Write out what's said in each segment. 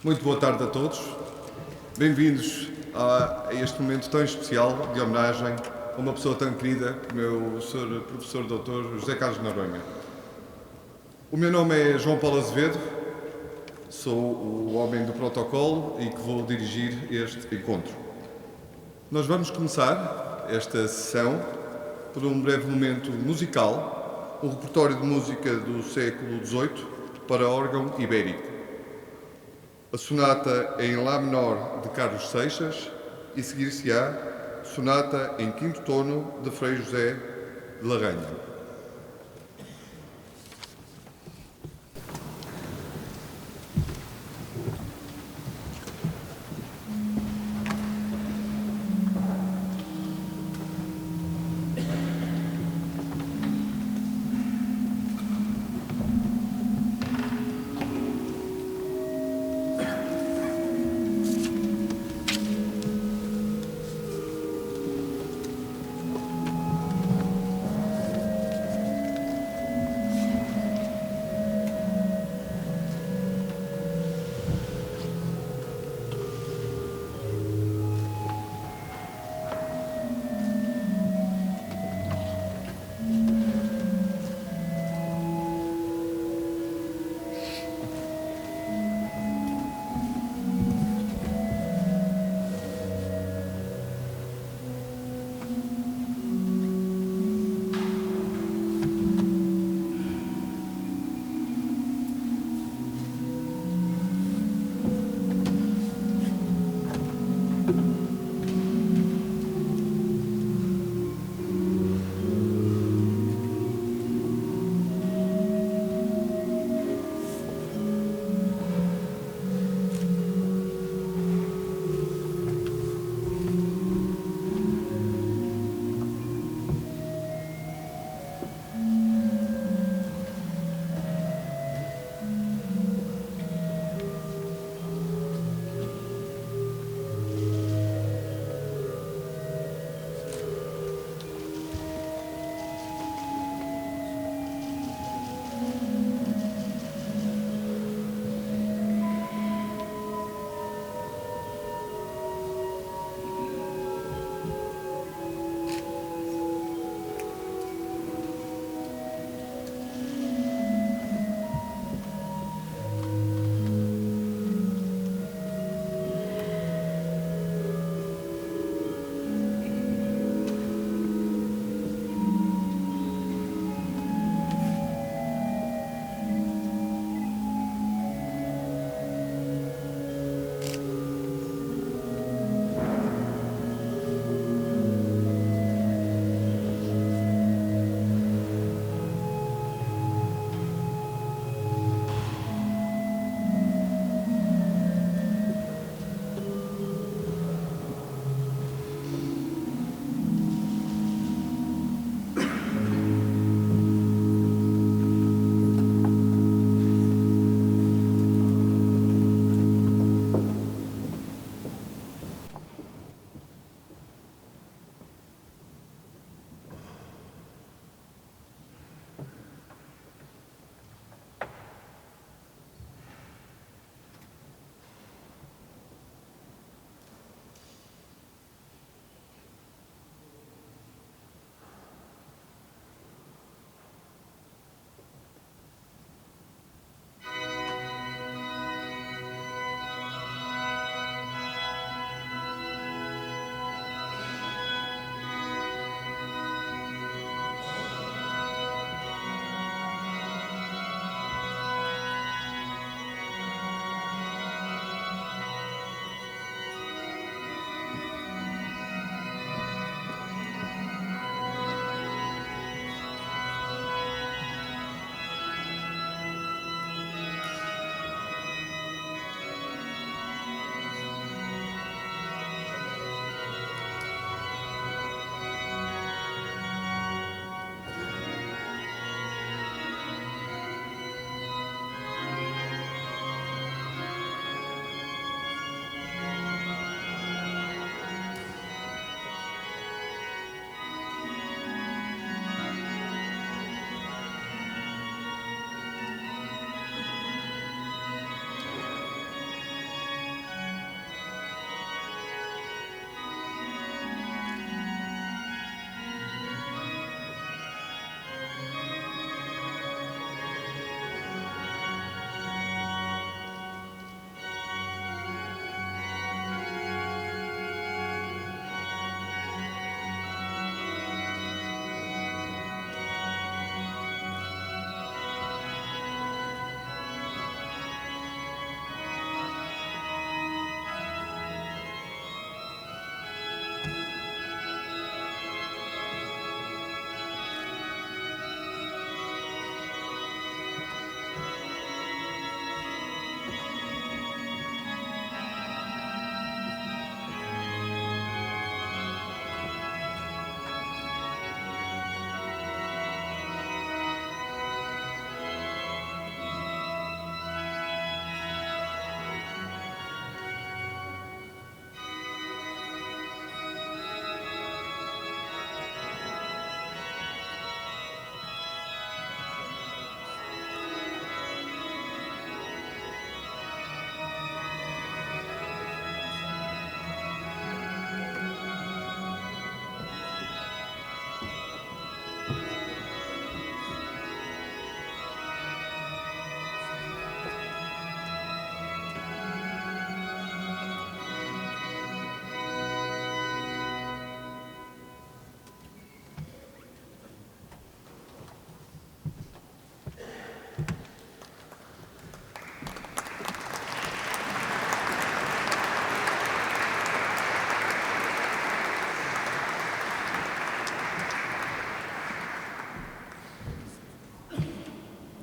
Muito boa tarde a todos. Bem-vindos a este momento tão especial de homenagem a uma pessoa tão querida como é o Sr. Professor Dr. José Carlos Noronha. O meu nome é João Paulo Azevedo, sou o homem do protocolo e que vou dirigir este encontro. Nós vamos começar esta sessão por um breve momento musical, um repertório de música do século XVIII para órgão ibérico. A sonata em Lá menor de Carlos Seixas e seguir-se-á sonata em quinto tono de Frei José de Larraña.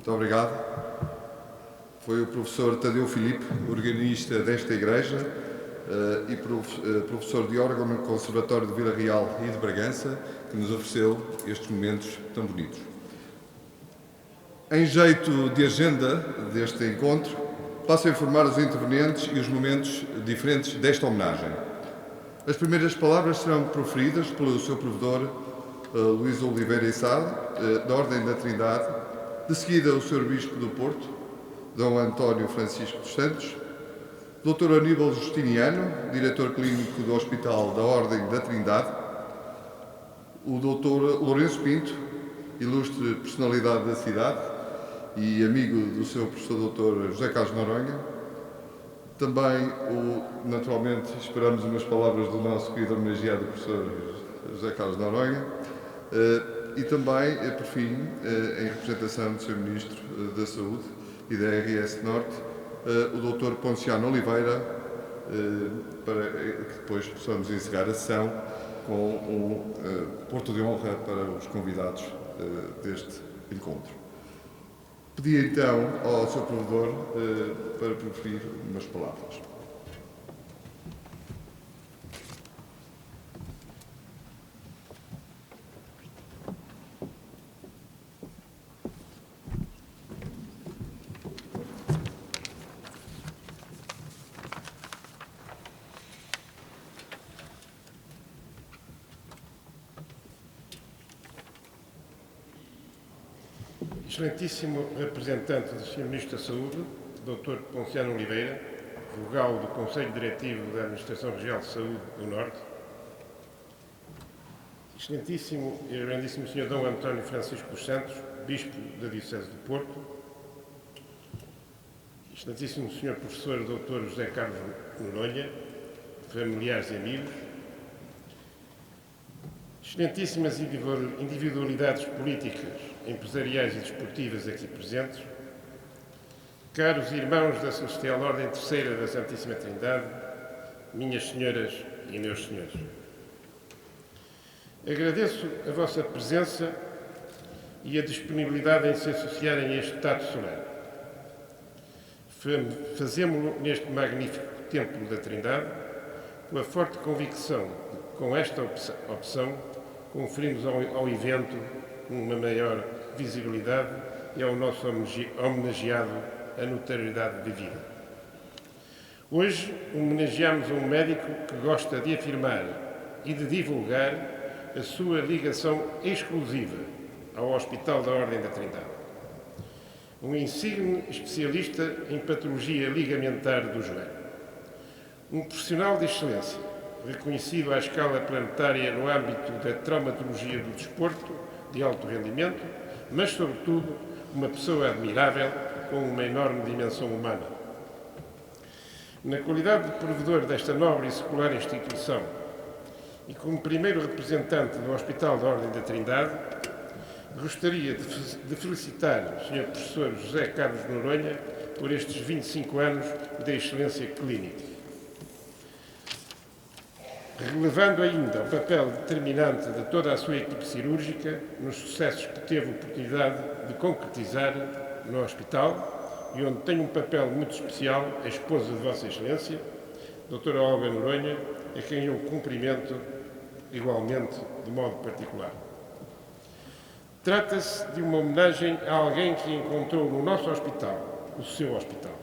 Muito obrigado. Foi o professor Tadeu Filipe, organista desta igreja e professor de órgão no Conservatório de Vila Real e de Bragança, que nos ofereceu estes momentos tão bonitos. Em jeito de agenda deste encontro, passo a informar os intervenientes e os momentos diferentes desta homenagem. As primeiras palavras serão proferidas pelo seu provedor, Luís Oliveira Içado, da Ordem da Trindade, de seguida o Sr. Bispo do Porto, Dom António Francisco dos Santos, Dr. Aníbal Justiniano, diretor clínico do Hospital da Ordem da Trindade, o Dr. Lourenço Pinto, ilustre personalidade da cidade e amigo do seu professor Dr. José Carlos Noronha, também, naturalmente, esperamos umas palavras do nosso querido homenageado professor José Carlos Noronha, e também, por fim, em representação do Sr. Ministro da Saúde e da RS Norte, o Dr. Ponciano Oliveira, para que depois possamos encerrar a sessão com um porto de honra para os convidados deste encontro. Pedi então ao Sr. Provedor para proferir umas palavras. Excelentíssimo representante do Sr. Ministro da Saúde, Dr. Ponciano Oliveira, vogal do Conselho Diretivo da Administração Regional de Saúde do Norte, Excelentíssimo e Reverendíssimo Sr. Dom António Francisco dos Santos, Bispo da Diocese do Porto, Excelentíssimo Sr. Professor Dr. José Carlos Noronha, familiares e amigos, Excelentíssimas individualidades políticas, empresariais e desportivas aqui presentes, caros irmãos da Celestial Ordem Terceira da Santíssima Trindade, minhas senhoras e meus senhores. Agradeço a vossa presença e a disponibilidade em se associarem a este tato solene. Fazemo-lo neste magnífico Templo da Trindade, com a forte convicção de que, com esta opção, conferimos ao evento uma maior visibilidade e ao nosso homenageado a notoriedade de vida. Hoje homenageamos um médico que gosta de afirmar e de divulgar a sua ligação exclusiva ao Hospital da Ordem da Trindade. Um insigne especialista em patologia ligamentar do joelho. Um profissional de excelência, reconhecido à escala planetária no âmbito da traumatologia do desporto de alto rendimento, mas, sobretudo, uma pessoa admirável com uma enorme dimensão humana. Na qualidade de provedor desta nobre e secular instituição e como primeiro representante do Hospital da Ordem da Trindade, gostaria de felicitar o Sr. Professor José Carlos Noronha por estes 25 anos de excelência clínica. Relevando ainda o papel determinante de toda a sua equipe cirúrgica nos sucessos que teve a oportunidade de concretizar no hospital e onde tem um papel muito especial a esposa de Vossa Excelência, Dra. Olga Noronha, a quem eu cumprimento igualmente de modo particular. Trata-se de uma homenagem a alguém que encontrou no nosso hospital, o seu hospital,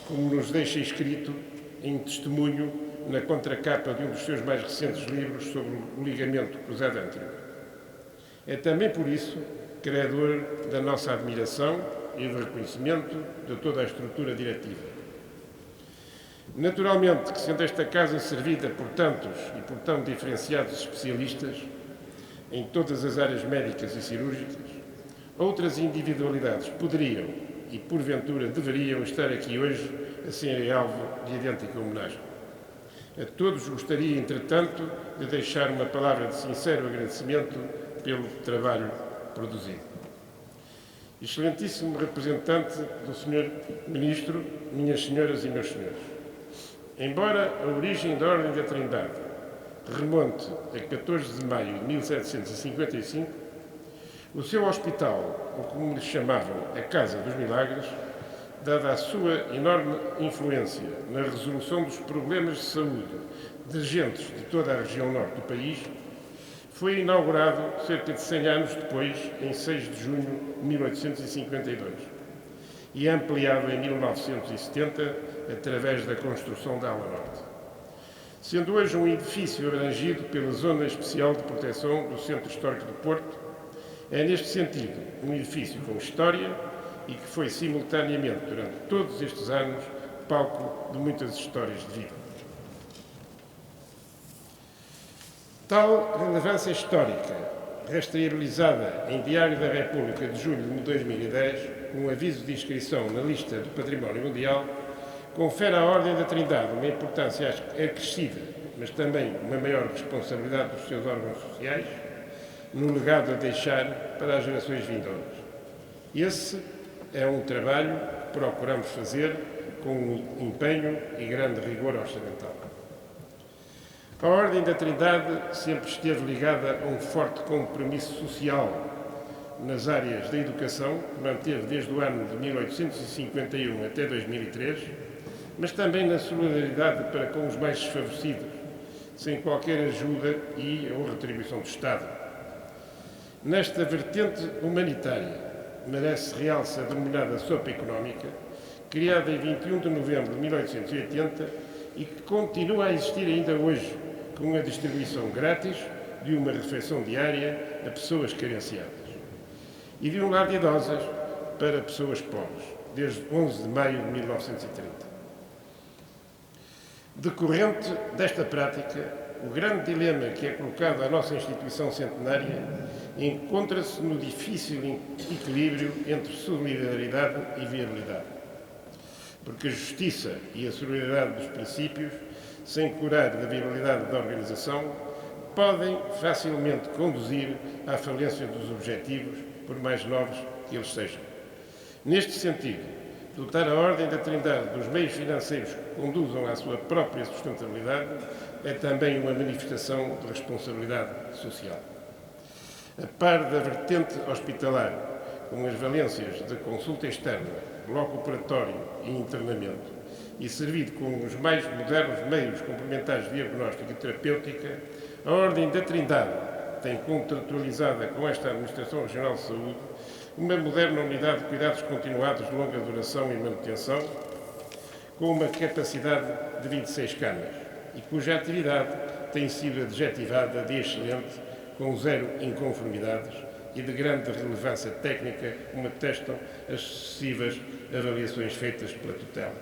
como nos deixa escrito em testemunho na contracapa de um dos seus mais recentes livros sobre o ligamento cruzado anterior. É também por isso credor da nossa admiração e do reconhecimento de toda a estrutura diretiva. Naturalmente que, sendo esta casa servida por tantos e por tão diferenciados especialistas em todas as áreas médicas e cirúrgicas, outras individualidades poderiam e, porventura, deveriam estar aqui hoje a serem alvo de idêntica homenagem. A todos gostaria, entretanto, de deixar uma palavra de sincero agradecimento pelo trabalho produzido. Excelentíssimo representante do Sr. Ministro, minhas senhoras e meus senhores, embora a origem da Ordem da Trindade remonte a 14 de maio de 1755, O seu hospital, ou como lhe chamavam, a Casa dos Milagres, dada a sua enorme influência na resolução dos problemas de saúde de gentes de toda a região norte do país, foi inaugurado cerca de 100 anos depois, em 6 de junho de 1852, e ampliado em 1970 através da construção da ala norte. Sendo hoje um edifício abrangido pela Zona Especial de Proteção do Centro Histórico do Porto, é neste sentido um edifício com história e que foi simultaneamente, durante todos estes anos, palco de muitas histórias de vida. Tal relevância histórica, rastreabilizada em Diário da República de julho de 2010, com um aviso de inscrição na lista do Património Mundial, confere à Ordem da Trindade uma importância acrescida, mas também uma maior responsabilidade dos seus órgãos sociais, no legado a deixar para as gerações vindouras. Esse é um trabalho que procuramos fazer com empenho e grande rigor orçamental. A Ordem da Trindade sempre esteve ligada a um forte compromisso social nas áreas da educação, que manteve desde o ano de 1851 até 2003, mas também na solidariedade para com os mais desfavorecidos, sem qualquer ajuda e ou retribuição do Estado. Nesta vertente humanitária, merece realce a denominada sopa económica, criada em 21 de novembro de 1880 e que continua a existir ainda hoje, com a distribuição grátis de uma refeição diária a pessoas carenciadas e de um lar de idosas para pessoas pobres, desde 11 de maio de 1930. Decorrente desta prática, o grande dilema que é colocado à nossa instituição centenária encontra-se no difícil equilíbrio entre solidariedade e viabilidade. Porque a justiça e a solidariedade dos princípios, sem curar da viabilidade da organização, podem facilmente conduzir à falência dos objetivos, por mais novos que eles sejam. Neste sentido, dotar a Ordem da Trindade dos meios financeiros que conduzam à sua própria sustentabilidade é também uma manifestação de responsabilidade social. A par da vertente hospitalar, com as valências de consulta externa, bloco operatório e internamento, e servido com os mais modernos meios complementares de diagnóstico e terapêutica, a Ordem da Trindade tem contratualizada com esta Administração Regional de Saúde uma moderna unidade de cuidados continuados de longa duração e manutenção, com uma capacidade de 26 camas e cuja atividade tem sido adjetivada de excelente, com 0 inconformidades e de grande relevância técnica, como atestam as sucessivas avaliações feitas pela tutela.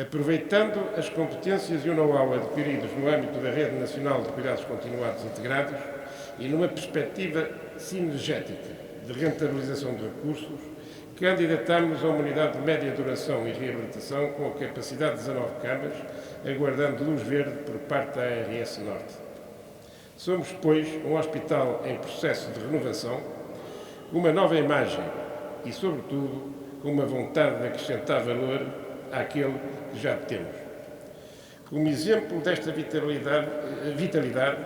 Aproveitando as competências e o know-how adquiridos no âmbito da Rede Nacional de Cuidados Continuados Integrados e numa perspectiva sinergética de rentabilização de recursos, candidatamos a uma unidade de média duração e reabilitação com a capacidade de 19 camas, aguardando luz verde por parte da ARS Norte. Somos, pois, um hospital em processo de renovação, com uma nova imagem e, sobretudo, com uma vontade de acrescentar valor àquele que já temos. Como exemplo desta vitalidade,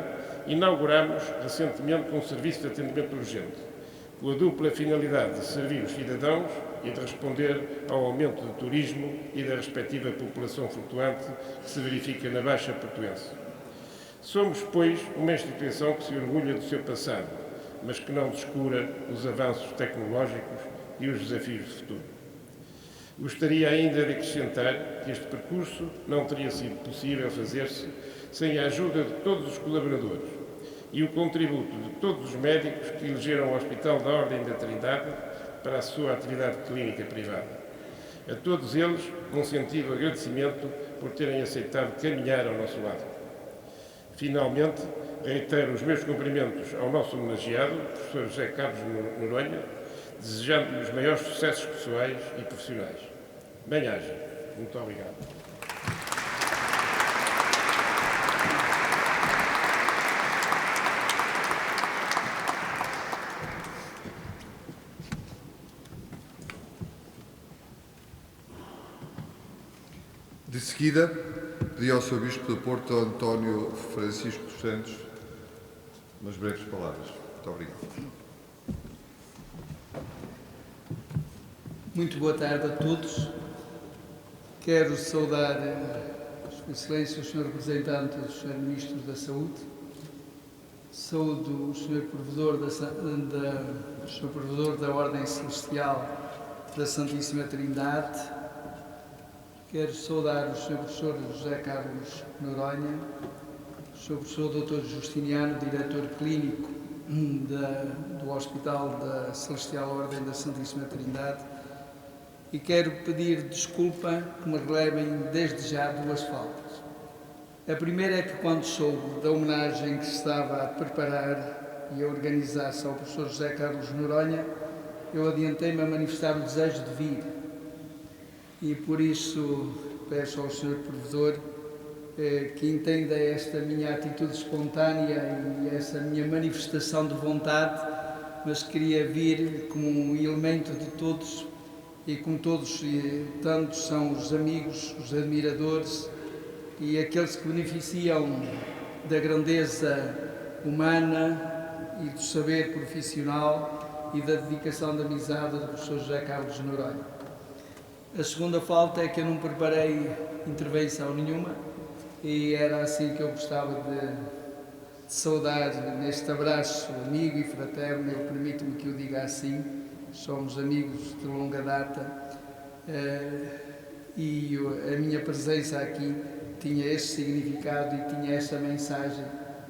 inauguramos recentemente um serviço de atendimento urgente, com a dupla finalidade de servir os cidadãos e de responder ao aumento do turismo e da respectiva população flutuante que se verifica na Baixa Portuense. Somos, pois, uma instituição que se orgulha do seu passado, mas que não descura os avanços tecnológicos e os desafios do futuro. Gostaria ainda de acrescentar que este percurso não teria sido possível fazer-se sem a ajuda de todos os colaboradores e o contributo de todos os médicos que elegeram o Hospital da Ordem da Trindade para a sua atividade clínica privada. A todos eles, um sentido agradecimento por terem aceitado caminhar ao nosso lado. Finalmente, reitero os meus cumprimentos ao nosso homenageado, o professor José Carlos Noronha, desejando-lhe os maiores sucessos pessoais e profissionais. Bem-aja. Muito obrigado. De seguida, pedi ao Sr. Bispo do Porto, António Francisco dos Santos, umas breves palavras. Muito obrigado. Muito boa tarde a todos. Quero saudar Sua Excelência, o Sr. Representante do Sr. Ministro da Saúde. Saúdo o Sr. Provedor da Ordem Celestial da Santíssima Trindade. Quero saudar o Sr. Professor José Carlos Noronha, o Sr. Professor Dr. Justiniano, Diretor Clínico do Hospital da Celestial Ordem da Santíssima Trindade, e quero pedir desculpa que me relevem desde já duas faltas. A primeira é que, quando soube da homenagem que se estava a preparar e a organizar-se ao professor José Carlos Noronha, eu adiantei-me a manifestar o desejo de vir, e por isso peço ao Sr. Provedor que entenda esta minha atitude espontânea e essa minha manifestação de vontade, mas queria vir como um elemento de todos, e como todos e tantos são os amigos, os admiradores e aqueles que beneficiam da grandeza humana e do saber profissional e da dedicação da amizade do professor José Carlos Noronha. A segunda falta é que eu não preparei intervenção nenhuma, e era assim que eu gostava de saudar neste abraço amigo e fraterno. Eu permito-me que o diga assim, somos amigos de longa data, e a minha presença aqui tinha este significado e tinha esta mensagem,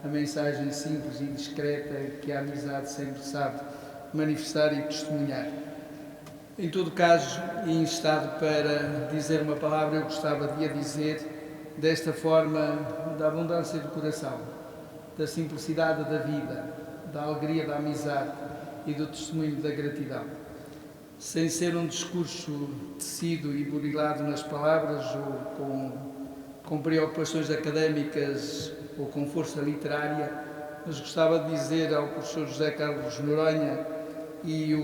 a mensagem simples e discreta que a amizade sempre sabe manifestar e testemunhar. Em todo caso, instado para dizer uma palavra, eu gostava de a dizer desta forma, da abundância do coração, da simplicidade da vida, da alegria da amizade e do testemunho da gratidão. Sem ser um discurso tecido e burilado nas palavras ou com preocupações académicas ou com força literária, mas gostava de dizer ao professor José Carlos Noronha, e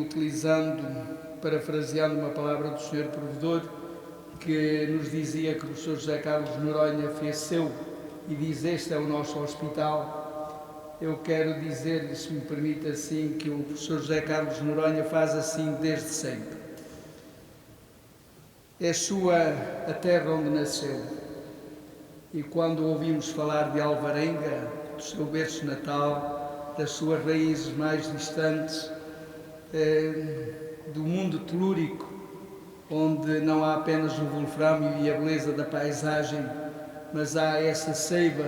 parafraseando uma palavra do Sr. Provedor, que nos dizia que o professor José Carlos Noronha fez seu e diz: este é o nosso hospital. Eu quero dizer-lhe, se me permite assim, que o professor José Carlos Noronha faz assim desde sempre. É sua a terra onde nasceu, e quando ouvimos falar de Alvarenga, do seu berço natal, das suas raízes mais distantes, do mundo telúrico, onde não há apenas o wolframio e a beleza da paisagem, mas há essa seiva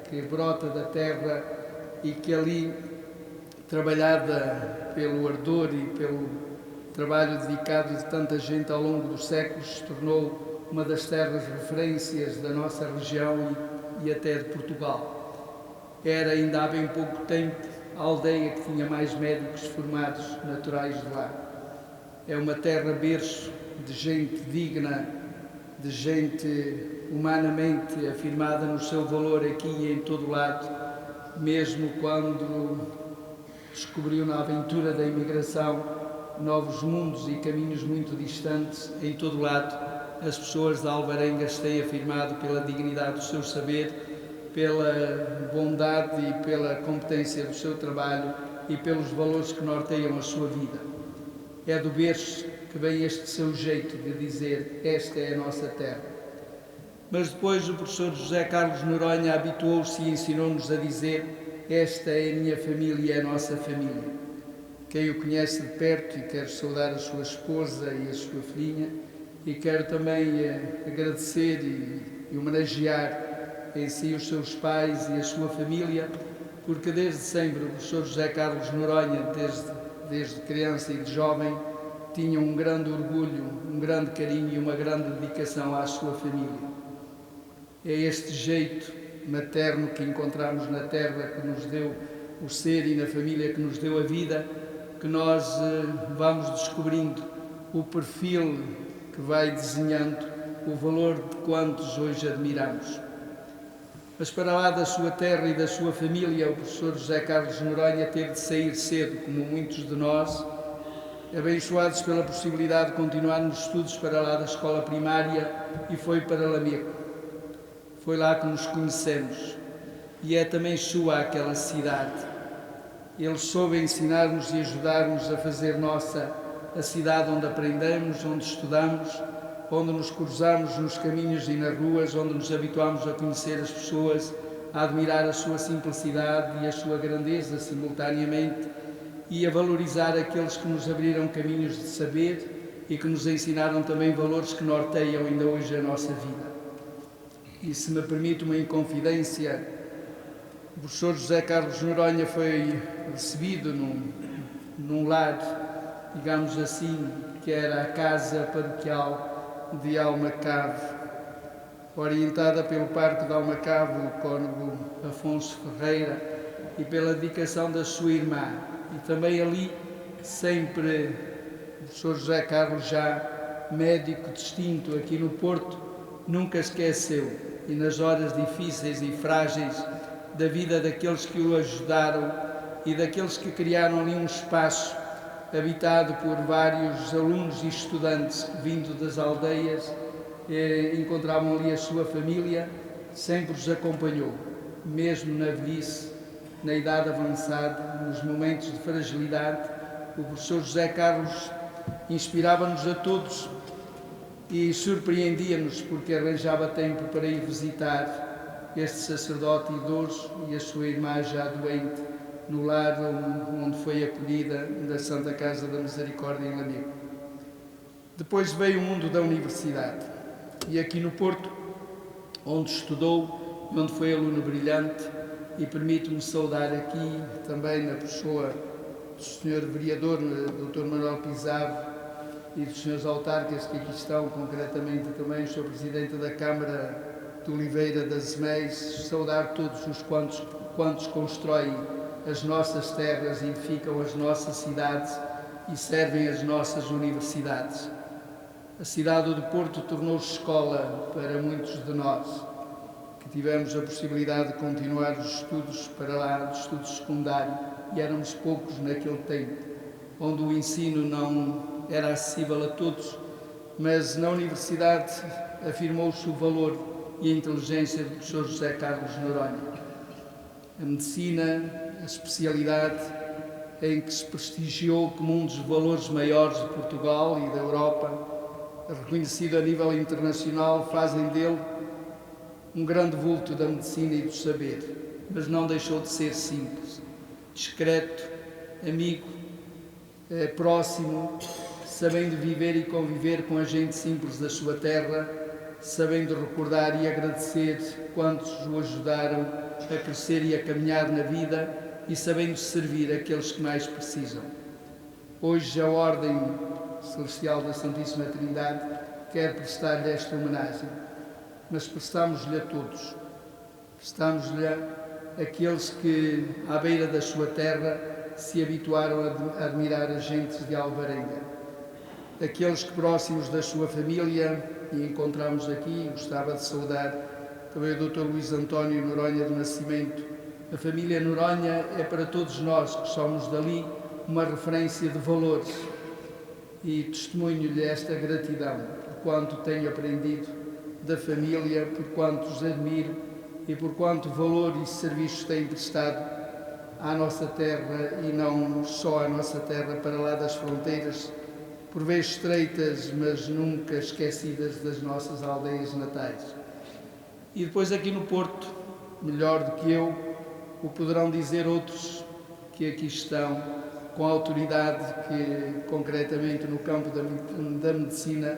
que brota da terra e que ali, trabalhada pelo ardor e pelo trabalho dedicado de tanta gente ao longo dos séculos, se tornou uma das terras referências da nossa região e até de Portugal. Era, ainda há bem pouco tempo, a aldeia que tinha mais médicos formados naturais de lá. É uma terra berço de gente digna, de gente humanamente afirmada no seu valor aqui e em todo lado, mesmo quando descobriu na aventura da imigração novos mundos e caminhos muito distantes, em todo lado as pessoas de Alvarengas têm afirmado pela dignidade do seu saber, pela bondade e pela competência do seu trabalho e pelos valores que norteiam a sua vida. É do berço que vem este seu jeito de dizer: esta é a nossa terra. Mas depois o professor José Carlos Noronha habituou-se e ensinou-nos a dizer: esta é a minha família e a nossa família. Quem o conhece de perto, e quero saudar a sua esposa e a sua filhinha, e quero também agradecer e homenagear em si os seus pais e a sua família, porque desde sempre o professor José Carlos Noronha, desde criança e de jovem, tinha um grande orgulho, um grande carinho e uma grande dedicação à sua família. É este jeito materno que encontramos na terra que nos deu o ser e na família que nos deu a vida, que nós vamos descobrindo o perfil que vai desenhando o valor de quantos hoje admiramos. Mas para lá da sua terra e da sua família, o professor José Carlos Noronha teve de sair cedo, como muitos de nós, abençoados pela possibilidade de continuar nos estudos para lá da escola primária, e foi para Lameco. Foi lá que nos conhecemos, e é também sua aquela cidade. Ele soube ensinar-nos e ajudar-nos a fazer nossa a cidade onde aprendemos, onde estudamos, onde nos cruzamos nos caminhos e nas ruas, onde nos habituamos a conhecer as pessoas, a admirar a sua simplicidade e a sua grandeza simultaneamente e a valorizar aqueles que nos abriram caminhos de saber e que nos ensinaram também valores que norteiam ainda hoje a nossa vida. E se me permite uma inconfidência, o professor José Carlos Noronha foi recebido num lar, digamos assim, que era a Casa Paroquial de Almacave, orientada pelo Parque de Almacave, o cônego Afonso Ferreira, e pela dedicação da sua irmã. E também ali, sempre, o professor José Carlos, já médico distinto aqui no Porto, nunca esqueceu, e nas horas difíceis e frágeis da vida daqueles que o ajudaram e daqueles que criaram ali um espaço habitado por vários alunos e estudantes que, vindo das aldeias, encontravam ali a sua família, sempre os acompanhou, mesmo na velhice, na idade avançada, nos momentos de fragilidade. O professor José Carlos inspirava-nos a todos e surpreendia-nos porque arranjava tempo para ir visitar este sacerdote idoso e a sua irmã já doente no lar onde foi acolhida da Santa Casa da Misericórdia em Lamego. Depois veio o mundo da universidade e aqui no Porto, onde estudou e onde foi aluno brilhante, e permito-me saudar aqui também na pessoa do Sr. Vereador, Dr. Manuel Pizarro, e dos senhores autarcas que aqui estão, concretamente também o Sr. Presidente da Câmara de Oliveira das Meias, saudar todos os quantos constroem as nossas terras, edificam as nossas cidades e servem as nossas universidades. A cidade do Porto tornou-se escola para muitos de nós, que tivemos a possibilidade de continuar os estudos para lá, de estudos secundários, e éramos poucos naquele tempo, onde o ensino não era acessível a todos, mas na universidade afirmou-se o valor e a inteligência do professor José Carlos Noronha. A medicina, a especialidade em que se prestigiou como um dos valores maiores de Portugal e da Europa, reconhecido a nível internacional, fazem dele um grande vulto da medicina e do saber, mas não deixou de ser simples, discreto, amigo, próximo, sabendo viver e conviver com a gente simples da sua terra, sabendo recordar e agradecer quantos o ajudaram a crescer e a caminhar na vida e sabendo servir aqueles que mais precisam. Hoje a Ordem Celestial da Santíssima Trindade quer prestar-lhe esta homenagem, mas prestamos-lhe a todos, prestamos-lhe àqueles que, à beira da sua terra, se habituaram a admirar as gentes de Alvarenga, aqueles que, próximos da sua família, e encontramos aqui, gostava de saudar também o Dr. Luís António Noronha do Nascimento. A família Noronha é para todos nós que somos dali uma referência de valores, e testemunho-lhe esta gratidão por quanto tenho aprendido da família, por quanto os admiro e por quanto valor e serviços têm prestado à nossa terra, e não só à nossa terra, para lá das fronteiras, por vezes estreitas, mas nunca esquecidas das nossas aldeias natais. E depois aqui no Porto, melhor do que eu, o poderão dizer outros que aqui estão, com a autoridade que, concretamente no campo da medicina,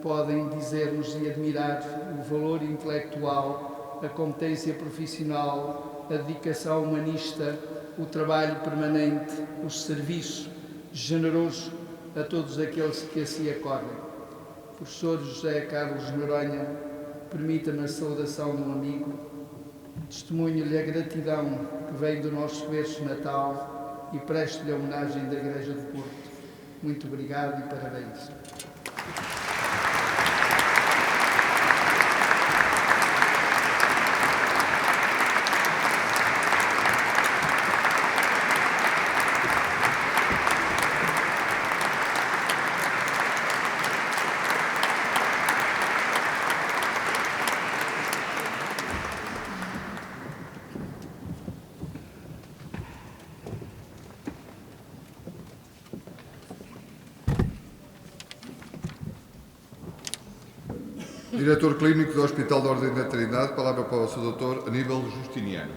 podem dizer-nos e admirar o valor intelectual, a competência profissional, a dedicação humanista, o trabalho permanente, o serviço generoso a todos aqueles que assim acorrem. Professor José Carlos Noronha, permita-me a saudação de um amigo, testemunho-lhe a gratidão que vem do nosso berço natal e presto-lhe a homenagem da Igreja do Porto. Muito obrigado e parabéns. Diretor Clínico do Hospital da Ordem da Trindade, palavra para o Sr. Dr. Aníbal Justiniano.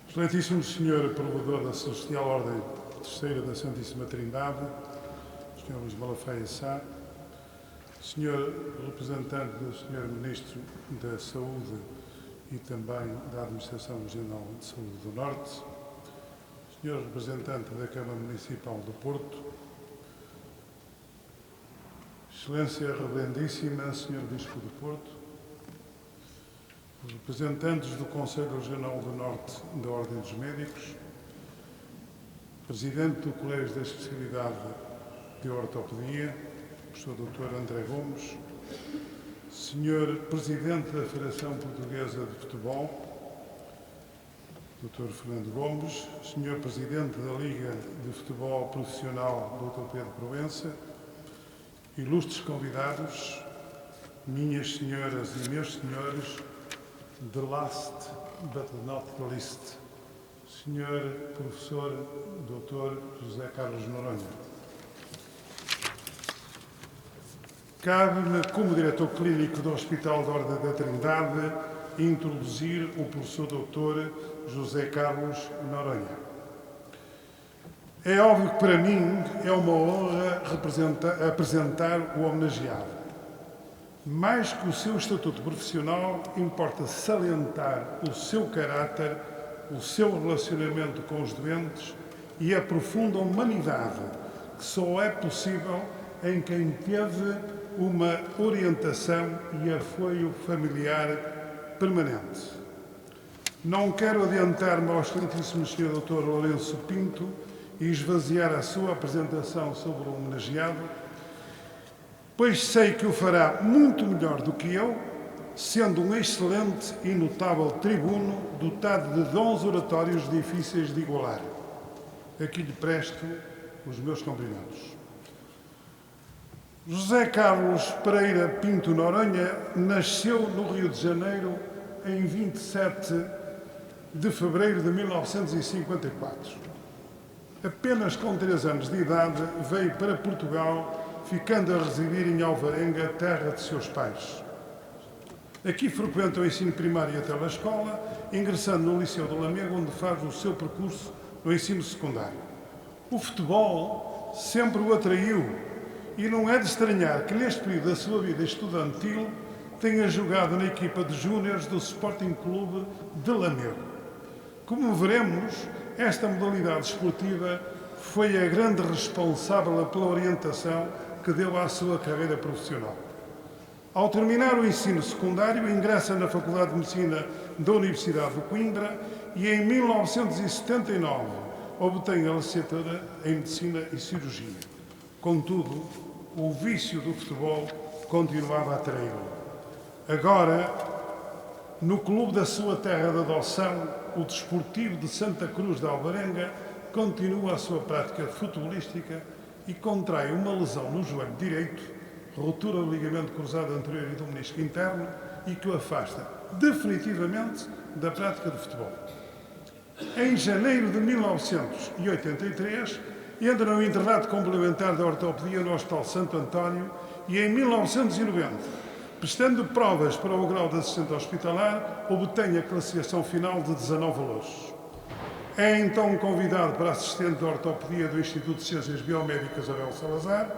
Excelentíssimo Senhor Provedor da Celestial Ordem Terceira da Santíssima Trindade, Sr. Luís Malafaia Sá, Sr. Representante do Sr. Ministro da Saúde e também da Administração Regional de Saúde do Norte, Sr. Representante da Câmara Municipal do Porto, Excelência Reverendíssima, Sr. Bispo do Porto, os representantes do Conselho Regional do Norte da Ordem dos Médicos, Presidente do Colégio da Especialidade de Ortopedia, Professor Dr. André Gomes, Sr. Presidente da Federação Portuguesa de Futebol, Dr. Fernando Gomes, Sr. Presidente da Liga de Futebol Profissional, Dr. Pedro Proença, ilustres convidados, minhas senhoras e meus senhores, the last but not the least, Sr. Professor Dr. José Carlos Noronha. Cabe-me, como Diretor Clínico do Hospital da Ordem da Trindade, introduzir o Professor Dr. José Carlos Noronha. É óbvio que para mim é uma honra apresentar o homenageado. Mais que o seu estatuto profissional, importa salientar o seu caráter, o seu relacionamento com os doentes e a profunda humanidade que só é possível em quem teve uma orientação e apoio familiar permanente. Não quero adiantar-me ao excelentíssimo Sr. Dr. Lourenço Pinto e esvaziar a sua apresentação sobre o homenageado, pois sei que o fará muito melhor do que eu, sendo um excelente e notável tribuno dotado de dons oratórios difíceis de igualar. Aqui lhe presto os meus cumprimentos. José Carlos Pereira Pinto Noronha nasceu no Rio de Janeiro em 27 de fevereiro de 1954. Apenas com 3 anos de idade veio para Portugal, ficando a residir em Alvarenga, terra de seus pais. Aqui frequenta o ensino primário até a escola, ingressando no Liceu do Lamego, onde faz o seu percurso no ensino secundário. O futebol sempre o atraiu e não é de estranhar que neste período da sua vida estudantil tenha jogado na equipa de júniores do Sporting Clube de Lamego. Como veremos, esta modalidade esportiva foi a grande responsável pela orientação que deu à sua carreira profissional. Ao terminar o ensino secundário, ingressa na Faculdade de Medicina da Universidade de Coimbra e em 1979 obtém a licenciatura em Medicina e Cirurgia. Contudo, o vício do futebol continuava a atraí-lo. Agora, no clube da sua terra de adoção, o Desportivo de Santa Cruz de Alvarenga, continua a sua prática futebolística e contrai uma lesão no joelho direito, ruptura do ligamento cruzado anterior e do menisco interno, e que o afasta definitivamente da prática de futebol. Em janeiro de 1983, entra no internato complementar da ortopedia no Hospital Santo António e em 1990, prestando provas para o grau de assistente hospitalar, obtém a classificação final de 19 valores. É então convidado para assistente de ortopedia do Instituto de Ciências Biomédicas Abel Salazar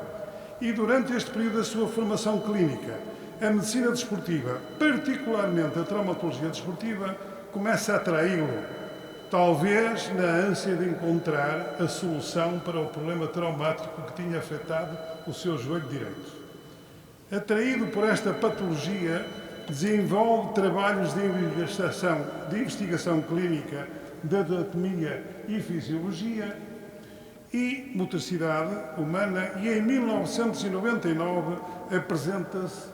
e durante este período da sua formação clínica, a medicina desportiva, particularmente a traumatologia desportiva, começa a atraí-lo, talvez na ânsia de encontrar a solução para o problema traumático que tinha afetado o seu joelho direito. Atraído por esta patologia, desenvolve trabalhos de investigação clínica de anatomia e fisiologia e motricidade humana e em 1999 apresenta-se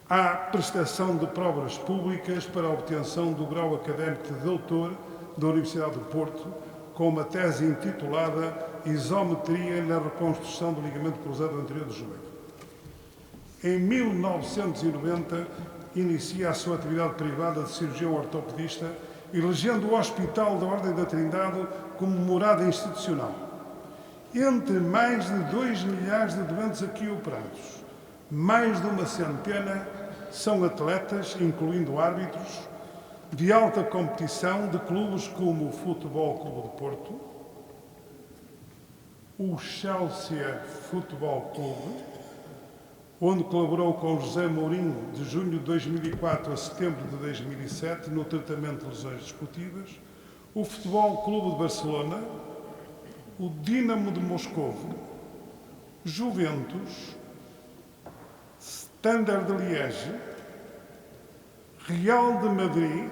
à prestação de provas públicas para a obtenção do grau académico de doutor da Universidade do Porto, com uma tese intitulada Isometria na reconstrução do ligamento cruzado anterior do joelho. Em 1990, inicia a sua atividade privada de cirurgião ortopedista elegendo o Hospital da Ordem da Trindade como morada institucional. Entre mais de 2 milhares de doentes aqui operados, mais de uma centena são atletas, incluindo árbitros, de alta competição de clubes como o Futebol Clube de Porto, o Chelsea Futebol Clube, onde colaborou com José Mourinho de junho de 2004 a setembro de 2007 no tratamento de lesões desportivas, o Futebol Clube de Barcelona, o Dinamo de Moscovo, Juventus, Standard de Liège, Real de Madrid,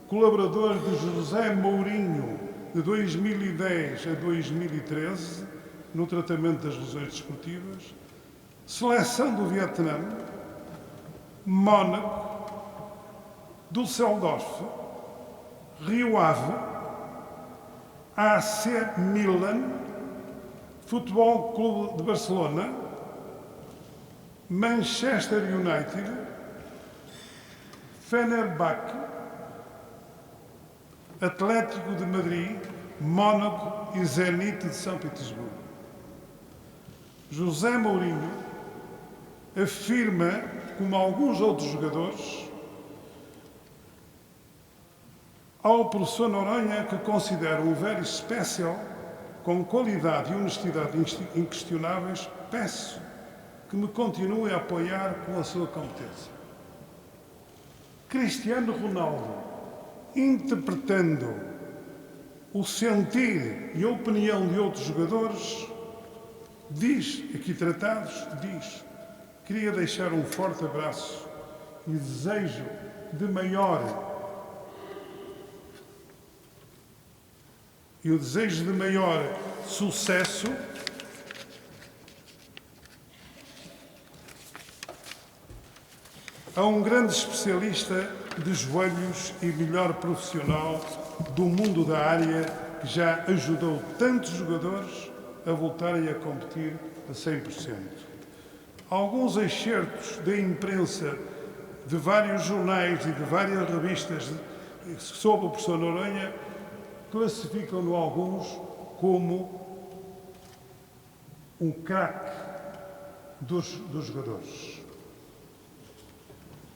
colaborador de José Mourinho de 2010 a 2013 no tratamento das lesões desportivas, Seleção do Vietnã, Mónaco, Düsseldorf, Rio Ave, AC Milan, Futebol Clube de Barcelona, Manchester United, Fenerbahçe, Atlético de Madrid, Mónaco e Zenit de São Petersburgo. José Mourinho afirma, como alguns outros jogadores, ao professor Noronha, que considera um very special, com qualidade e honestidade inquestionáveis, peço que me continue a apoiar com a sua competência. Cristiano Ronaldo, interpretando o sentir e a opinião de outros jogadores, diz, aqui tratados, diz: queria deixar um forte abraço e desejo de maior sucesso a um grande especialista de joelhos e melhor profissional do mundo da área, que já ajudou tantos jogadores a voltarem a competir a 100%. Alguns excertos da imprensa de vários jornais e de várias revistas sobre o professor Noronha classificam-no alguns como um craque dos jogadores.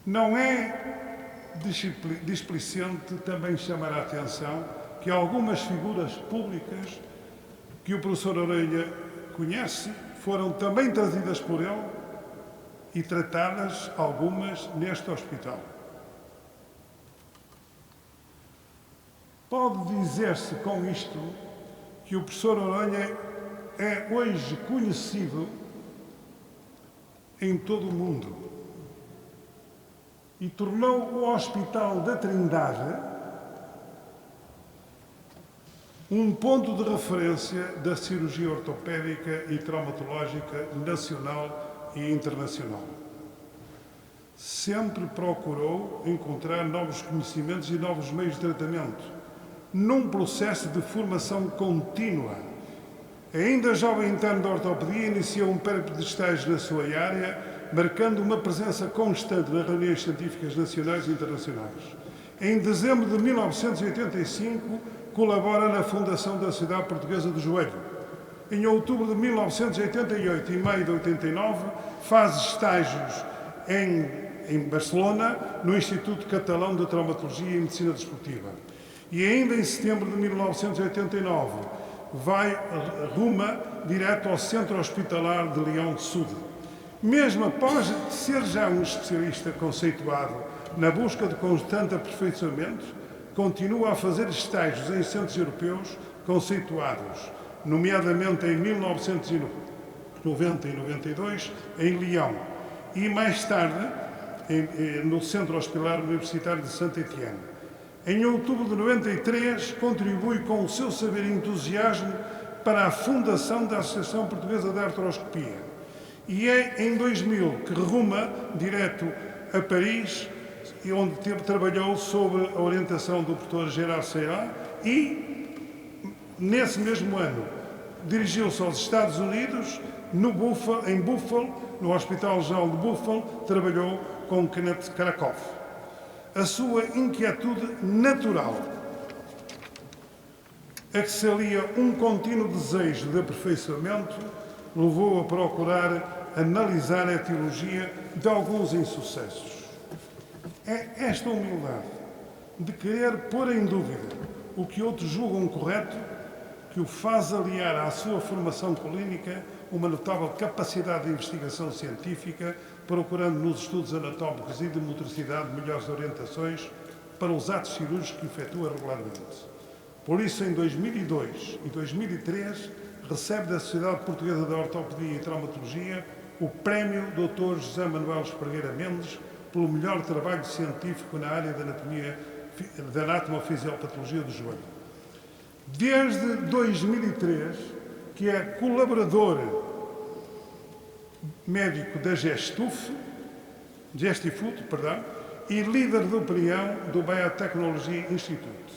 Não é displicente também chamar a atenção que algumas figuras públicas que o professor Noronha conhece foram também trazidas por ele e tratadas, algumas, neste hospital. Pode dizer-se com isto que o professor Noronha é hoje conhecido em todo o mundo e tornou o Hospital da Trindade um ponto de referência da cirurgia ortopédica e traumatológica nacional e internacional. Sempre procurou encontrar novos conhecimentos e novos meios de tratamento, num processo de formação contínua. Ainda jovem interno da ortopedia, iniciou um périplo de estágios na sua área, marcando uma presença constante nas reuniões científicas nacionais e internacionais. Em dezembro de 1985, colabora na fundação da Sociedade Portuguesa do Joelho. Em outubro de 1988 e maio de 89, faz estágios em Barcelona, no Instituto Catalão de Traumatologia e Medicina Desportiva. E ainda em setembro de 1989, ruma direto ao Centro Hospitalar de Lyon Sud. Mesmo após ser já um especialista conceituado na busca de constante aperfeiçoamento, continua a fazer estágios em centros europeus conceituados, nomeadamente em 1990 e 92, em Lyon, e mais tarde no Centro Hospitalar Universitário de Saint-Étienne. Em outubro de 93, contribui com o seu saber e entusiasmo para a fundação da Associação Portuguesa de Artroscopia. E é em 2000 que ruma direto a Paris, onde trabalhou sob a orientação do professor Gerard Seyrat, e, nesse mesmo ano, dirigiu-se aos Estados Unidos, em Buffalo, no Hospital Geral de Buffalo, trabalhou com Kenneth Krakow. a sua inquietude natural, a que se alia um contínuo desejo de aperfeiçoamento, levou a procurar analisar a etiologia de alguns insucessos. É esta humildade de querer pôr em dúvida o que outros julgam correto que o faz aliar à sua formação clínica uma notável capacidade de investigação científica, procurando nos estudos anatómicos e de motricidade melhores orientações para os atos cirúrgicos que efetua regularmente. Por isso, em 2002 e 2003, recebe da Sociedade Portuguesa de Ortopedia e Traumatologia o Prémio Dr. José Manuel Espargueira Mendes pelo melhor trabalho científico na área da anatomofisiopatologia do joelho. Desde 2003, que é colaborador médico da Gestifut, e líder do opinião do Biotechnology Institute.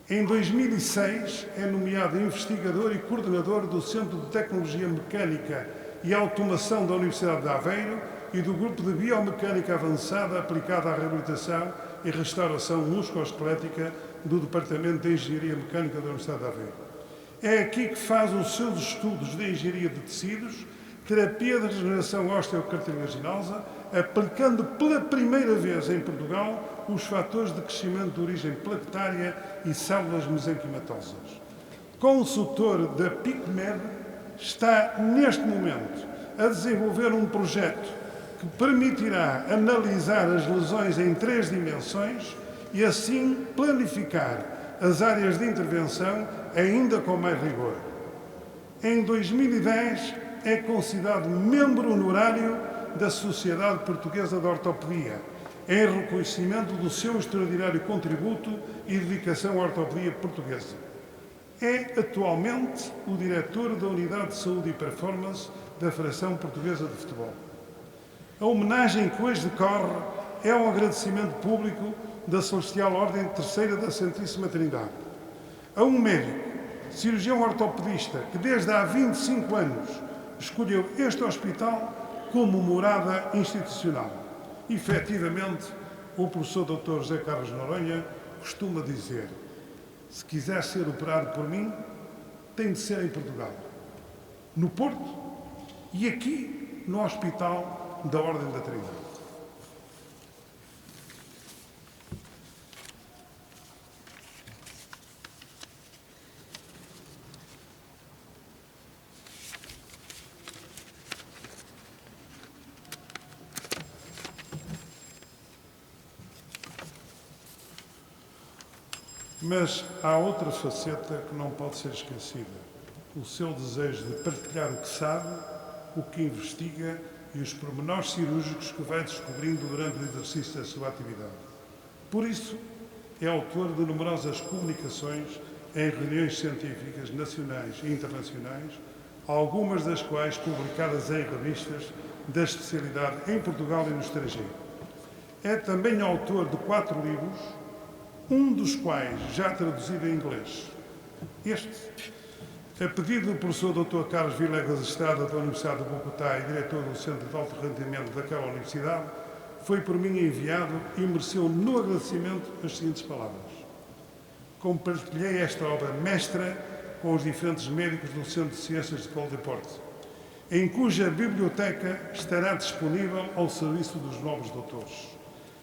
Em 2006, é nomeado investigador e coordenador do Centro de Tecnologia Mecânica e Automação da Universidade de Aveiro e do Grupo de Biomecânica Avançada aplicada à reabilitação e restauração musculoesquelética do Departamento de Engenharia Mecânica da Universidade de Aveiro. É aqui que faz os seus estudos de engenharia de tecidos, terapia de regeneração osteocartilaginosa, aplicando pela primeira vez em Portugal os fatores de crescimento de origem plaquetária e células mesenquimatosas. Consultor da PICMED, está neste momento a desenvolver um projeto que permitirá analisar as lesões em 3 dimensões e assim planificar as áreas de intervenção ainda com mais rigor. Em 2010, é considerado membro honorário da Sociedade Portuguesa de Ortopedia, em reconhecimento do seu extraordinário contributo e dedicação à ortopedia portuguesa. É atualmente o diretor da Unidade de Saúde e Performance da Federação Portuguesa de Futebol. A homenagem que hoje decorre é um agradecimento público da Celestial Ordem Terceira da Santíssima Trindade a um médico, cirurgião ortopedista, que desde há 25 anos escolheu este hospital como morada institucional. Efetivamente, o professor Dr. José Carlos Noronha costuma dizer: se quiser ser operado por mim, tem de ser em Portugal, no Porto e aqui no Hospital da Ordem da Trindade. Mas há outra faceta que não pode ser esquecida: o seu desejo de partilhar o que sabe, o que investiga e os pormenores cirúrgicos que vai descobrindo durante o exercício da sua atividade. Por isso, é autor de numerosas comunicações em reuniões científicas nacionais e internacionais, algumas das quais publicadas em revistas da especialidade em Portugal e no estrangeiro. É também autor de 4 livros, um dos quais já traduzido em inglês. Este, a pedido do professor Dr. Carlos Vilegas Estrada da Universidade de Bogotá e diretor do Centro de Alto Rendimento daquela universidade, foi por mim enviado e mereceu no agradecimento as seguintes palavras: compartilhei esta obra mestra com os diferentes médicos do Centro de Ciências de Coldeporte, em cuja biblioteca estará disponível ao serviço dos novos doutores.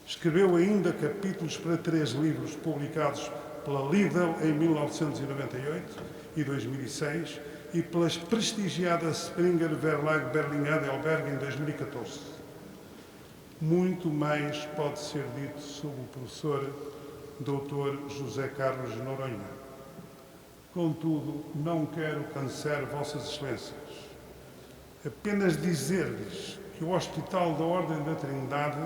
Escreveu ainda capítulos para 3 livros publicados pela Lidl em 1998 e 2006 e pelas prestigiadas Springer Verlag Berlin Heidelberg em 2014. Muito mais pode ser dito sobre o professor Dr. José Carlos Noronha. Contudo, não quero cansar Vossas Excelências. Apenas dizer-lhes que o Hospital da Ordem da Trindade,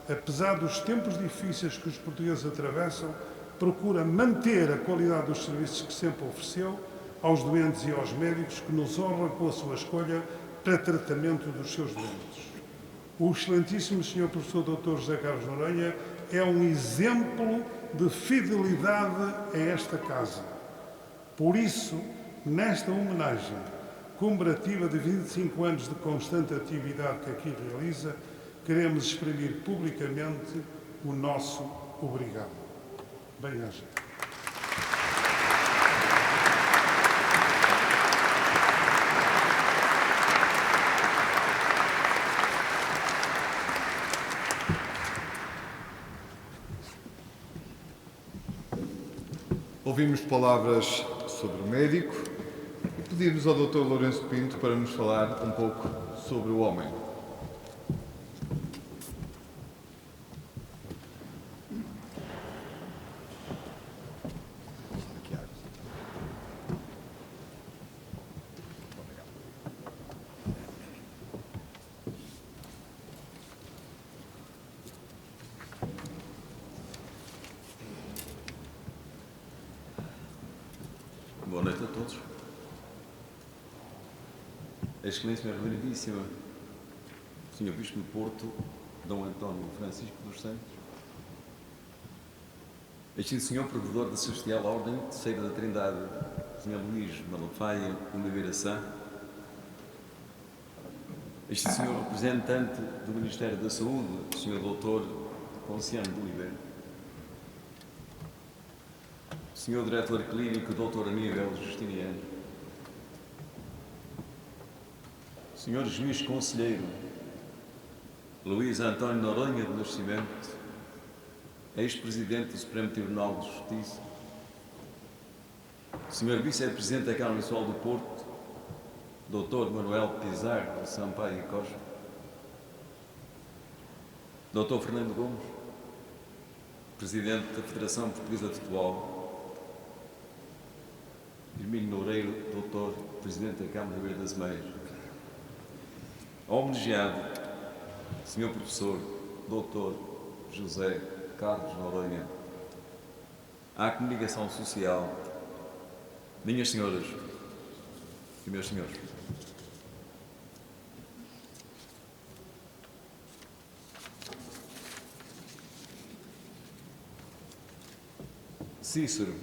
apesar dos tempos difíceis que os portugueses atravessam, procura manter a qualidade dos serviços que sempre ofereceu aos doentes e aos médicos que nos honram com a sua escolha para tratamento dos seus doentes. O excelentíssimo Sr. Professor Dr. José Carlos Noronha é um exemplo de fidelidade a esta casa. Por isso, nesta homenagem comemorativa de 25 anos de constante atividade que aqui realiza, queremos exprimir publicamente o nosso obrigado. Bem-aja. Ouvimos palavras sobre o médico e pedimos ao Dr. Lourenço Pinto para nos falar um pouco sobre o homem. Boa noite a todos. Excelência Reverendíssima, Sr. Bispo do Porto, Dom António Francisco dos Santos, Excelente Senhor Provedor da Celestial Ordem, Terceira da Trindade, Sr. Luís Malafaia Oliveira Sá, Excelente Senhor Representante do Ministério da Saúde, Sr. Dr. Ponciano de Oliveira, Senhor Diretor Clínico, Dr. Aníbal Justiniano, Senhor Juiz Conselheiro, Luís António Noronha do Nascimento, ex-presidente do Supremo Tribunal de Justiça, Senhor Vice-Presidente da Câmara Municipal do Porto, Dr. Manuel Pizarro Sampaio e Costa, Dr. Fernando Gomes, Presidente da Federação Portuguesa de Futebol, Hermínio Loureiro, Doutor, Presidente da Câmara de Ribeira das Meias. Homenageado, Sr. Professor, Doutor José Carlos Noronha. À Comunicação Social, minhas senhoras e meus senhores. Cícero,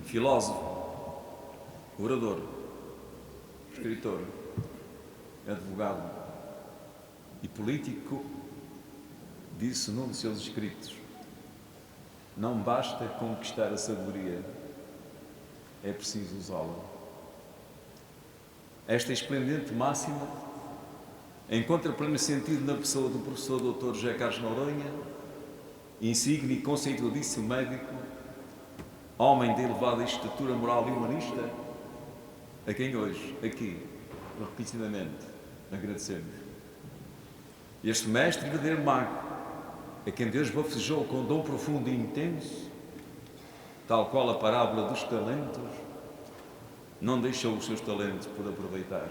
filósofo, orador, escritor, advogado e político, disse num de seus escritos: não basta conquistar a sabedoria, é preciso usá-la. Esta esplendente máxima encontra pleno sentido na pessoa do professor Dr. José Carlos Noronha, insigne e conceituadíssimo médico, homem de elevada estatura moral e humanista, a quem hoje, aqui, reconhecidamente, agradecemos. Este mestre e verdadeiro mago, a quem Deus bafejou com dom profundo e intenso, tal qual a parábola dos talentos, não deixou os seus talentos por aproveitar.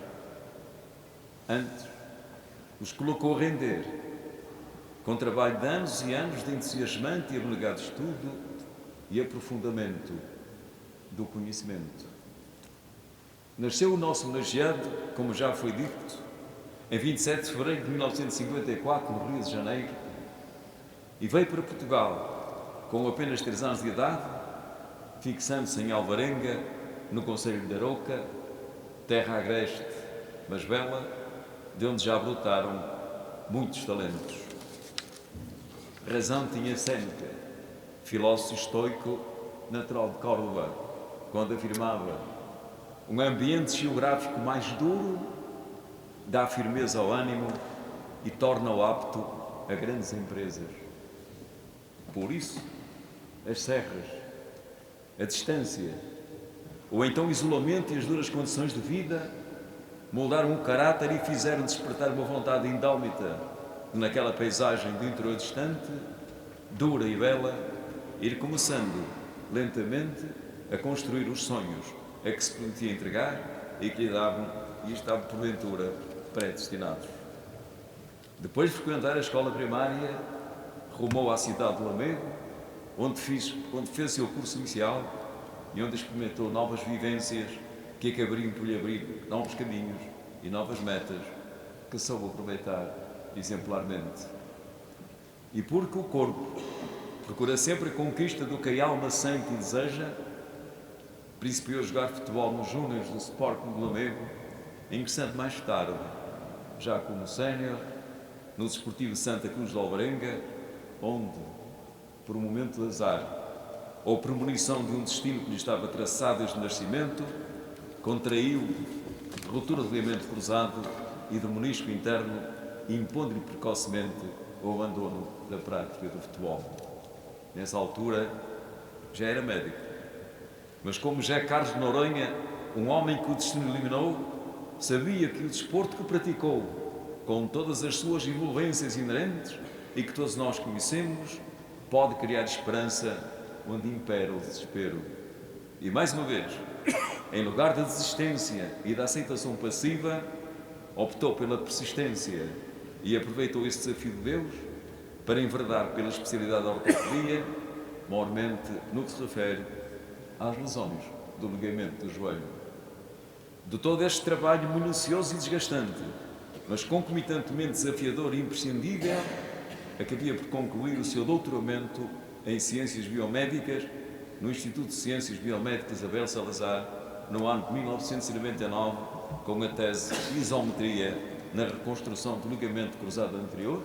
Antes, os colocou a render, com trabalho de anos e anos de entusiasmante e abnegado estudo e aprofundamento do conhecimento. Nasceu o nosso homenageado, como já foi dito, em 27 de fevereiro de 1954, no Rio de Janeiro, e veio para Portugal com apenas 3 anos de idade, fixando-se em Alvarenga, no concelho de Arouca, terra agreste, mas bela, de onde já brotaram muitos talentos. Razão tinha Sêneca, filósofo estoico natural de Córdoba, quando afirmava: um ambiente geográfico mais duro dá firmeza ao ânimo e torna-o apto a grandes empresas. Por isso, as serras, a distância, ou então o isolamento e as duras condições de vida moldaram o caráter e fizeram despertar uma vontade indómita de, naquela paisagem do interior distante, dura e bela, ir começando lentamente a construir os sonhos a que se prometia entregar e que lhe davam e estavam porventura predestinados. Depois de frequentar a escola primária, rumou à cidade do Lamego, onde fez o seu curso inicial e onde experimentou novas vivências que acabariam por lhe abrir novos caminhos e novas metas que soube aproveitar exemplarmente. E porque o corpo procura sempre a conquista do que a alma sente e deseja, principiou a jogar futebol nos júniores do Sporting do Lamego, ingressando mais tarde, já como sénior, no Desportivo Santa Cruz de Alvarenga, onde, por um momento de azar, ou premonição de um destino que lhe estava traçado desde o nascimento, contraiu ruptura de ligamento cruzado e de menisco interno, impondo-lhe precocemente o abandono da prática do futebol. Nessa altura, já era médico, mas como José Carlos de Noronha, um homem que o destino eliminou, sabia que o desporto que praticou, com todas as suas envolvências inerentes e que todos nós conhecemos, pode criar esperança onde impera o desespero. E mais uma vez, em lugar da desistência e da aceitação passiva, optou pela persistência e aproveitou esse desafio de Deus para enverdar pela especialidade da ortopedia, maiormente no que se refere às lesões do ligamento do joelho. De todo este trabalho minucioso e desgastante, mas concomitantemente desafiador e imprescindível, acabia por concluir o seu doutoramento em Ciências Biomédicas no Instituto de Ciências Biomédicas Abel Salazar, no ano de 1999, com a tese Isometria na reconstrução do ligamento cruzado anterior,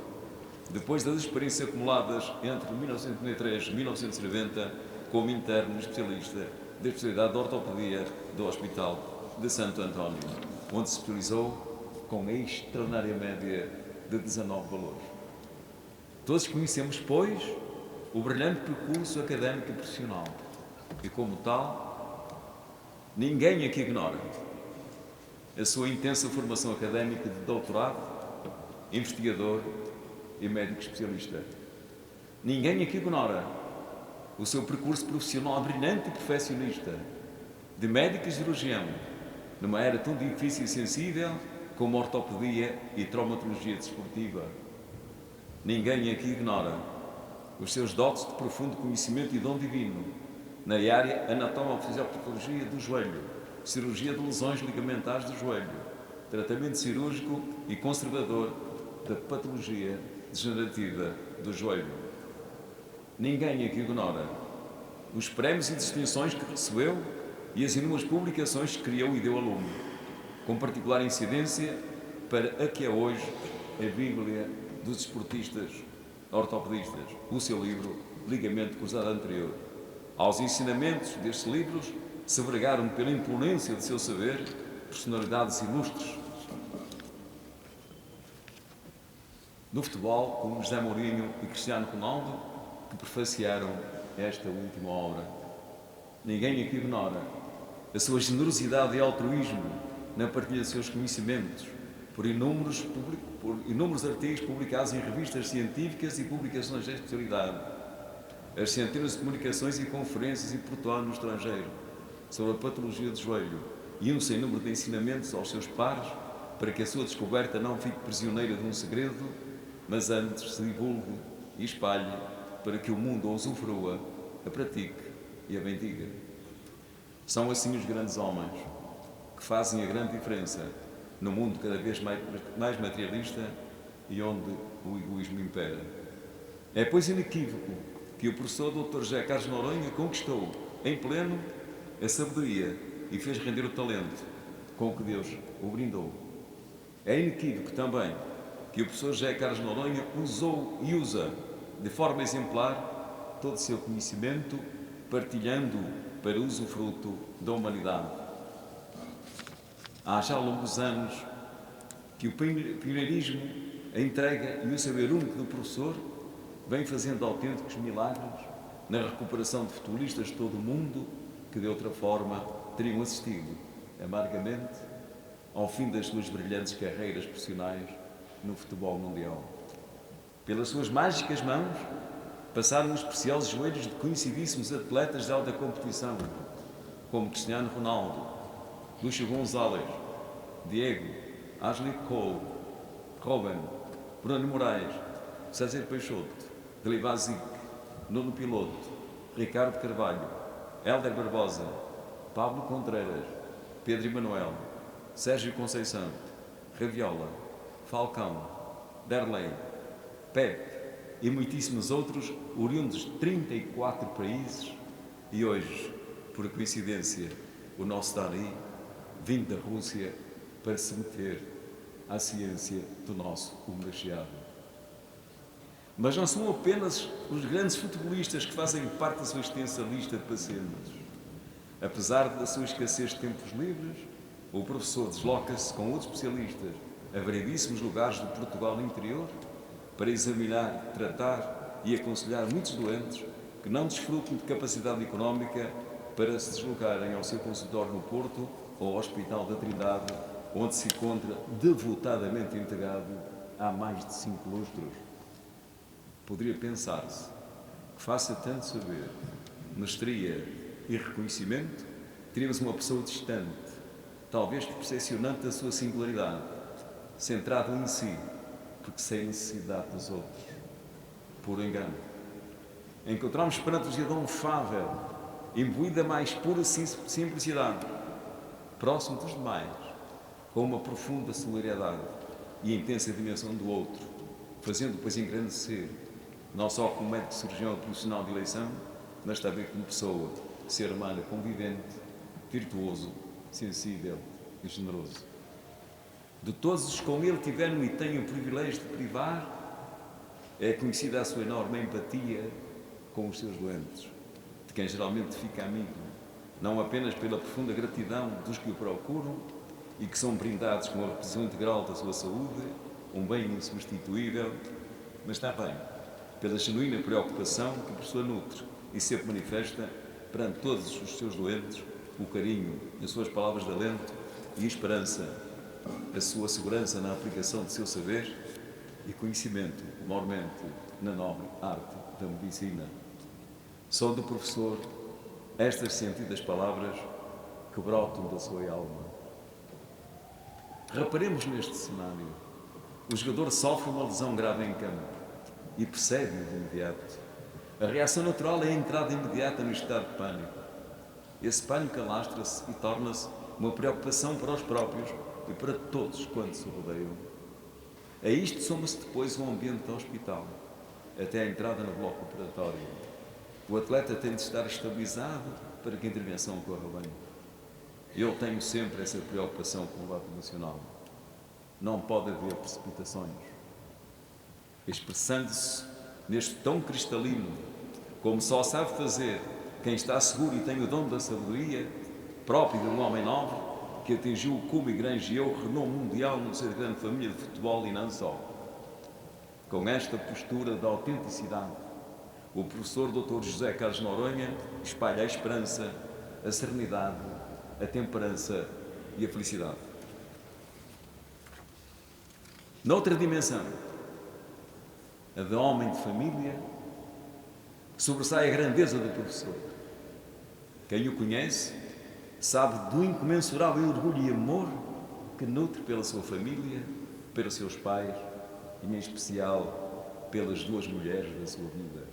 depois das experiências acumuladas entre 1993 e 1990 como interno especialista da especialidade de ortopedia do Hospital de Santo António, onde se especializou com a extraordinária média de 19 valores. Todos conhecemos, pois, o brilhante percurso académico e profissional e, como tal, ninguém aqui ignora a sua intensa formação académica de doutorado, investigador e médico especialista. Ninguém aqui ignora o seu percurso profissional brilhante e perfeccionista, de médico e cirurgião, numa era tão difícil e sensível como a ortopedia e traumatologia desportiva. Ninguém aqui ignora os seus dotes de profundo conhecimento e dom divino na área anatomofisiopatologia do joelho, cirurgia de lesões ligamentares do joelho, tratamento cirúrgico e conservador da patologia degenerativa do joelho. Ninguém aqui ignora os prémios e distinções que recebeu e as inúmeras publicações que criou e deu a lume, com particular incidência para a que é hoje a Bíblia dos desportistas ortopedistas, o seu livro Ligamento Cruzado Anterior. Aos ensinamentos destes livros se vergaram pela imponência de seu saber personalidades ilustres do futebol, como José Mourinho e Cristiano Ronaldo, que prefaciaram esta última obra. Ninguém aqui ignora a sua generosidade e altruísmo na partilha de seus conhecimentos, por inúmeros artigos publicados em revistas científicas e publicações de especialidade, as centenas de comunicações e conferências e portuários no estrangeiro sobre a patologia do joelho e um sem número de ensinamentos aos seus pares para que a sua descoberta não fique prisioneira de um segredo, mas antes se divulgue e espalhe para que o mundo a usufrua, a pratique e a bendiga. São assim os grandes homens que fazem a grande diferença no mundo cada vez mais materialista e onde o egoísmo impera. É, pois, inequívoco que o professor Dr. José Carlos de Noronha conquistou em pleno a sabedoria e fez render o talento com que Deus o brindou. É inequívoco também que o professor José Carlos de Noronha usou e usa de forma exemplar todo o seu conhecimento, partilhando para usufruto da humanidade. Há já longos anos que o pioneirismo, a entrega e o saber único do professor vem fazendo autênticos milagres na recuperação de futebolistas de todo o mundo que, de outra forma, teriam assistido amargamente ao fim das suas brilhantes carreiras profissionais no futebol mundial. Pelas suas mágicas mãos passaram os preciosos joelhos de conhecidíssimos atletas de alta competição, como Cristiano Ronaldo, Lúcio González, Diego, Ashley Cole, Robin, Bruno Moraes, César Peixoto, Delivazic, Nuno Piloto, Ricardo Carvalho, Hélder Barbosa, Pablo Contreras, Pedro Emanuel, Sérgio Conceição, Raviola, Falcão, Derlei, Pepe e muitíssimos outros, oriundos de 34 países, e hoje, por coincidência, o nosso Dani, vindo da Rússia para se meter à ciência do nosso homenageado. Mas não são apenas os grandes futebolistas que fazem parte da sua extensa lista de pacientes. Apesar da sua escassez de tempos livres, o professor desloca-se com outros especialistas a variedíssimos lugares do Portugal interior para examinar, tratar e aconselhar muitos doentes que não desfrutam de capacidade económica para se deslocarem ao seu consultório no Porto ou ao Hospital da Trindade, onde se encontra devotadamente integrado há mais de 5 lustros. Poderia pensar-se que, face a tanto saber, mestria e reconhecimento, teríamos uma pessoa distante, talvez percepcionante da sua singularidade, centrado em si, porque sem necessidade dos outros. Por engano. Encontramos perante o cidadão fável, imbuído da mais pura simplicidade, próximo dos demais, com uma profunda solidariedade e intensa dimensão do outro, fazendo pois engrandecer, não só como médico cirurgião profissional de eleição, mas também como pessoa, ser humano convivente, virtuoso, sensível e generoso. De todos os que com ele tiveram e têm o privilégio de privar, é conhecida a sua enorme empatia com os seus doentes, de quem geralmente fica amigo, não apenas pela profunda gratidão dos que o procuram e que são brindados com a reposição integral da sua saúde, um bem insubstituível, mas também pela genuína preocupação que por sua nutre e sempre manifesta perante todos os seus doentes o carinho, as suas palavras de alento e esperança, a sua segurança na aplicação de seu saber e conhecimento, mormente na nobre arte da medicina. São do professor estas sentidas palavras que brotam da sua alma. Reparemos neste cenário. O jogador sofre uma lesão grave em campo e percebe-o de imediato. A reação natural é a entrada imediata no estado de pânico. Esse pânico alastra-se e torna-se uma preocupação para os próprios e para todos quantos se rodeiam. A isto soma-se depois o ambiente do hospital, até a entrada no bloco operatório. O atleta tem de estar estabilizado para que a intervenção corra bem. Eu tenho sempre essa preocupação com o lado emocional. Não pode haver precipitações. Expressando-se neste tom cristalino, como só sabe fazer quem está seguro e tem o dom da sabedoria, próprio de um homem nobre, que atingiu o cume e granjeou renome mundial no seio da grande família de futebol e não só. Com esta postura de autenticidade, o professor Dr. José Carlos Noronha espalha a esperança, a serenidade, a temperança e a felicidade. Noutra dimensão, a de homem de família, sobressai a grandeza do professor. Quem o conhece sabe do incomensurável orgulho e amor que nutre pela sua família, pelos seus pais e, em especial, pelas 2 mulheres da sua vida.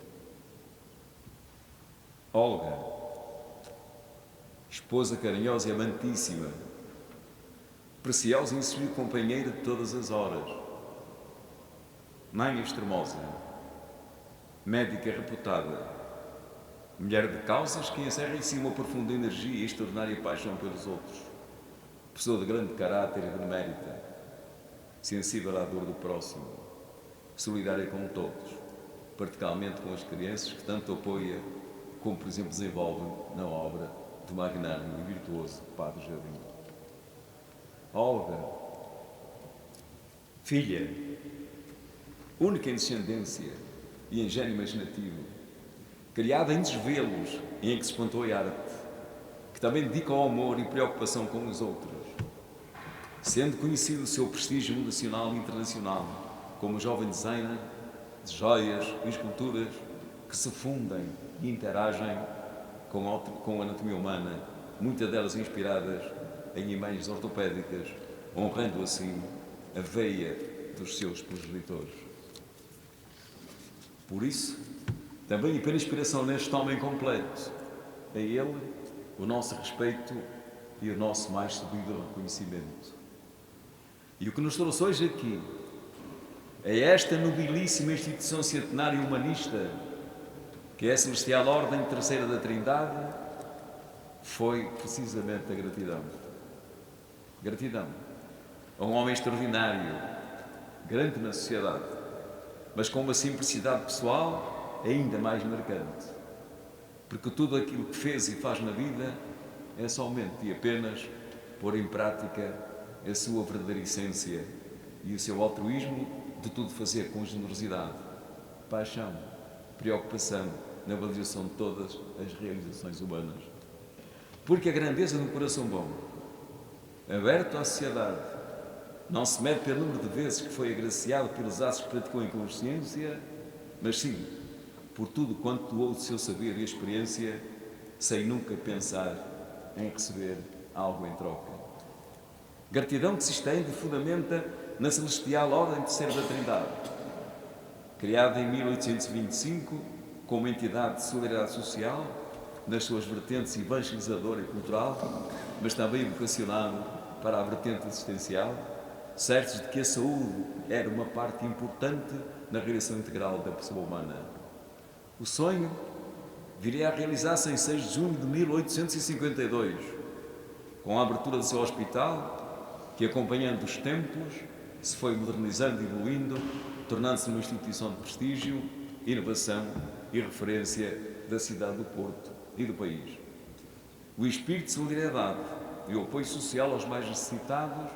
Olga, esposa carinhosa e amantíssima, preciosa e insegura companheira de todas as horas. Mãe extremosa, médica reputada, mulher de causas que encerra em si uma profunda energia e extraordinária paixão pelos outros, pessoa de grande caráter e benemérita, sensível à dor do próximo, solidária com todos, particularmente com as crianças que tanto apoia, como por exemplo desenvolve na obra do magnânimo e virtuoso Padre Jardim. Olga, filha, única em descendência e em gênio imaginativo, criada em desvelos e em que se espantou a arte, que também dedica ao amor e preocupação com os outros, sendo conhecido o seu prestígio nacional e internacional como jovem designer de joias e esculturas que se fundem e interagem com a anatomia humana, muitas delas inspiradas em imagens ortopédicas, honrando assim a veia dos seus progenitores. Por isso, também e pela inspiração neste homem completo, a ele o nosso respeito e o nosso mais subido reconhecimento. E o que nos trouxe hoje aqui é esta nobilíssima instituição centenária humanista, que é a Celestial Ordem Terceira da Trindade, foi precisamente a gratidão. Gratidão a um homem extraordinário, grande na sociedade, mas com uma simplicidade pessoal ainda mais marcante. Porque tudo aquilo que fez e faz na vida é somente e apenas pôr em prática a sua verdadeira essência e o seu altruísmo de tudo fazer com generosidade, paixão, preocupação na valorização de todas as realizações humanas. Porque a grandeza do coração bom, aberto à sociedade, não se mede pelo número de vezes que foi agraciado pelos atos que praticou em consciência, mas sim por tudo quanto doou do seu saber e experiência, sem nunca pensar em receber algo em troca. Gratidão que se estende e fundamenta na celestial Ordem Terceira da Trindade, criada em 1825 como entidade de solidariedade social, nas suas vertentes evangelizadora e cultural, mas também vocacionado para a vertente existencial, certos de que a saúde era uma parte importante na realização integral da pessoa humana. O sonho viria a realizar-se em 6 de junho de 1852, com a abertura do seu hospital, que, acompanhando os tempos, se foi modernizando e evoluindo, tornando-se uma instituição de prestígio, inovação e referência da cidade do Porto e do país. O espírito de solidariedade e o apoio social aos mais necessitados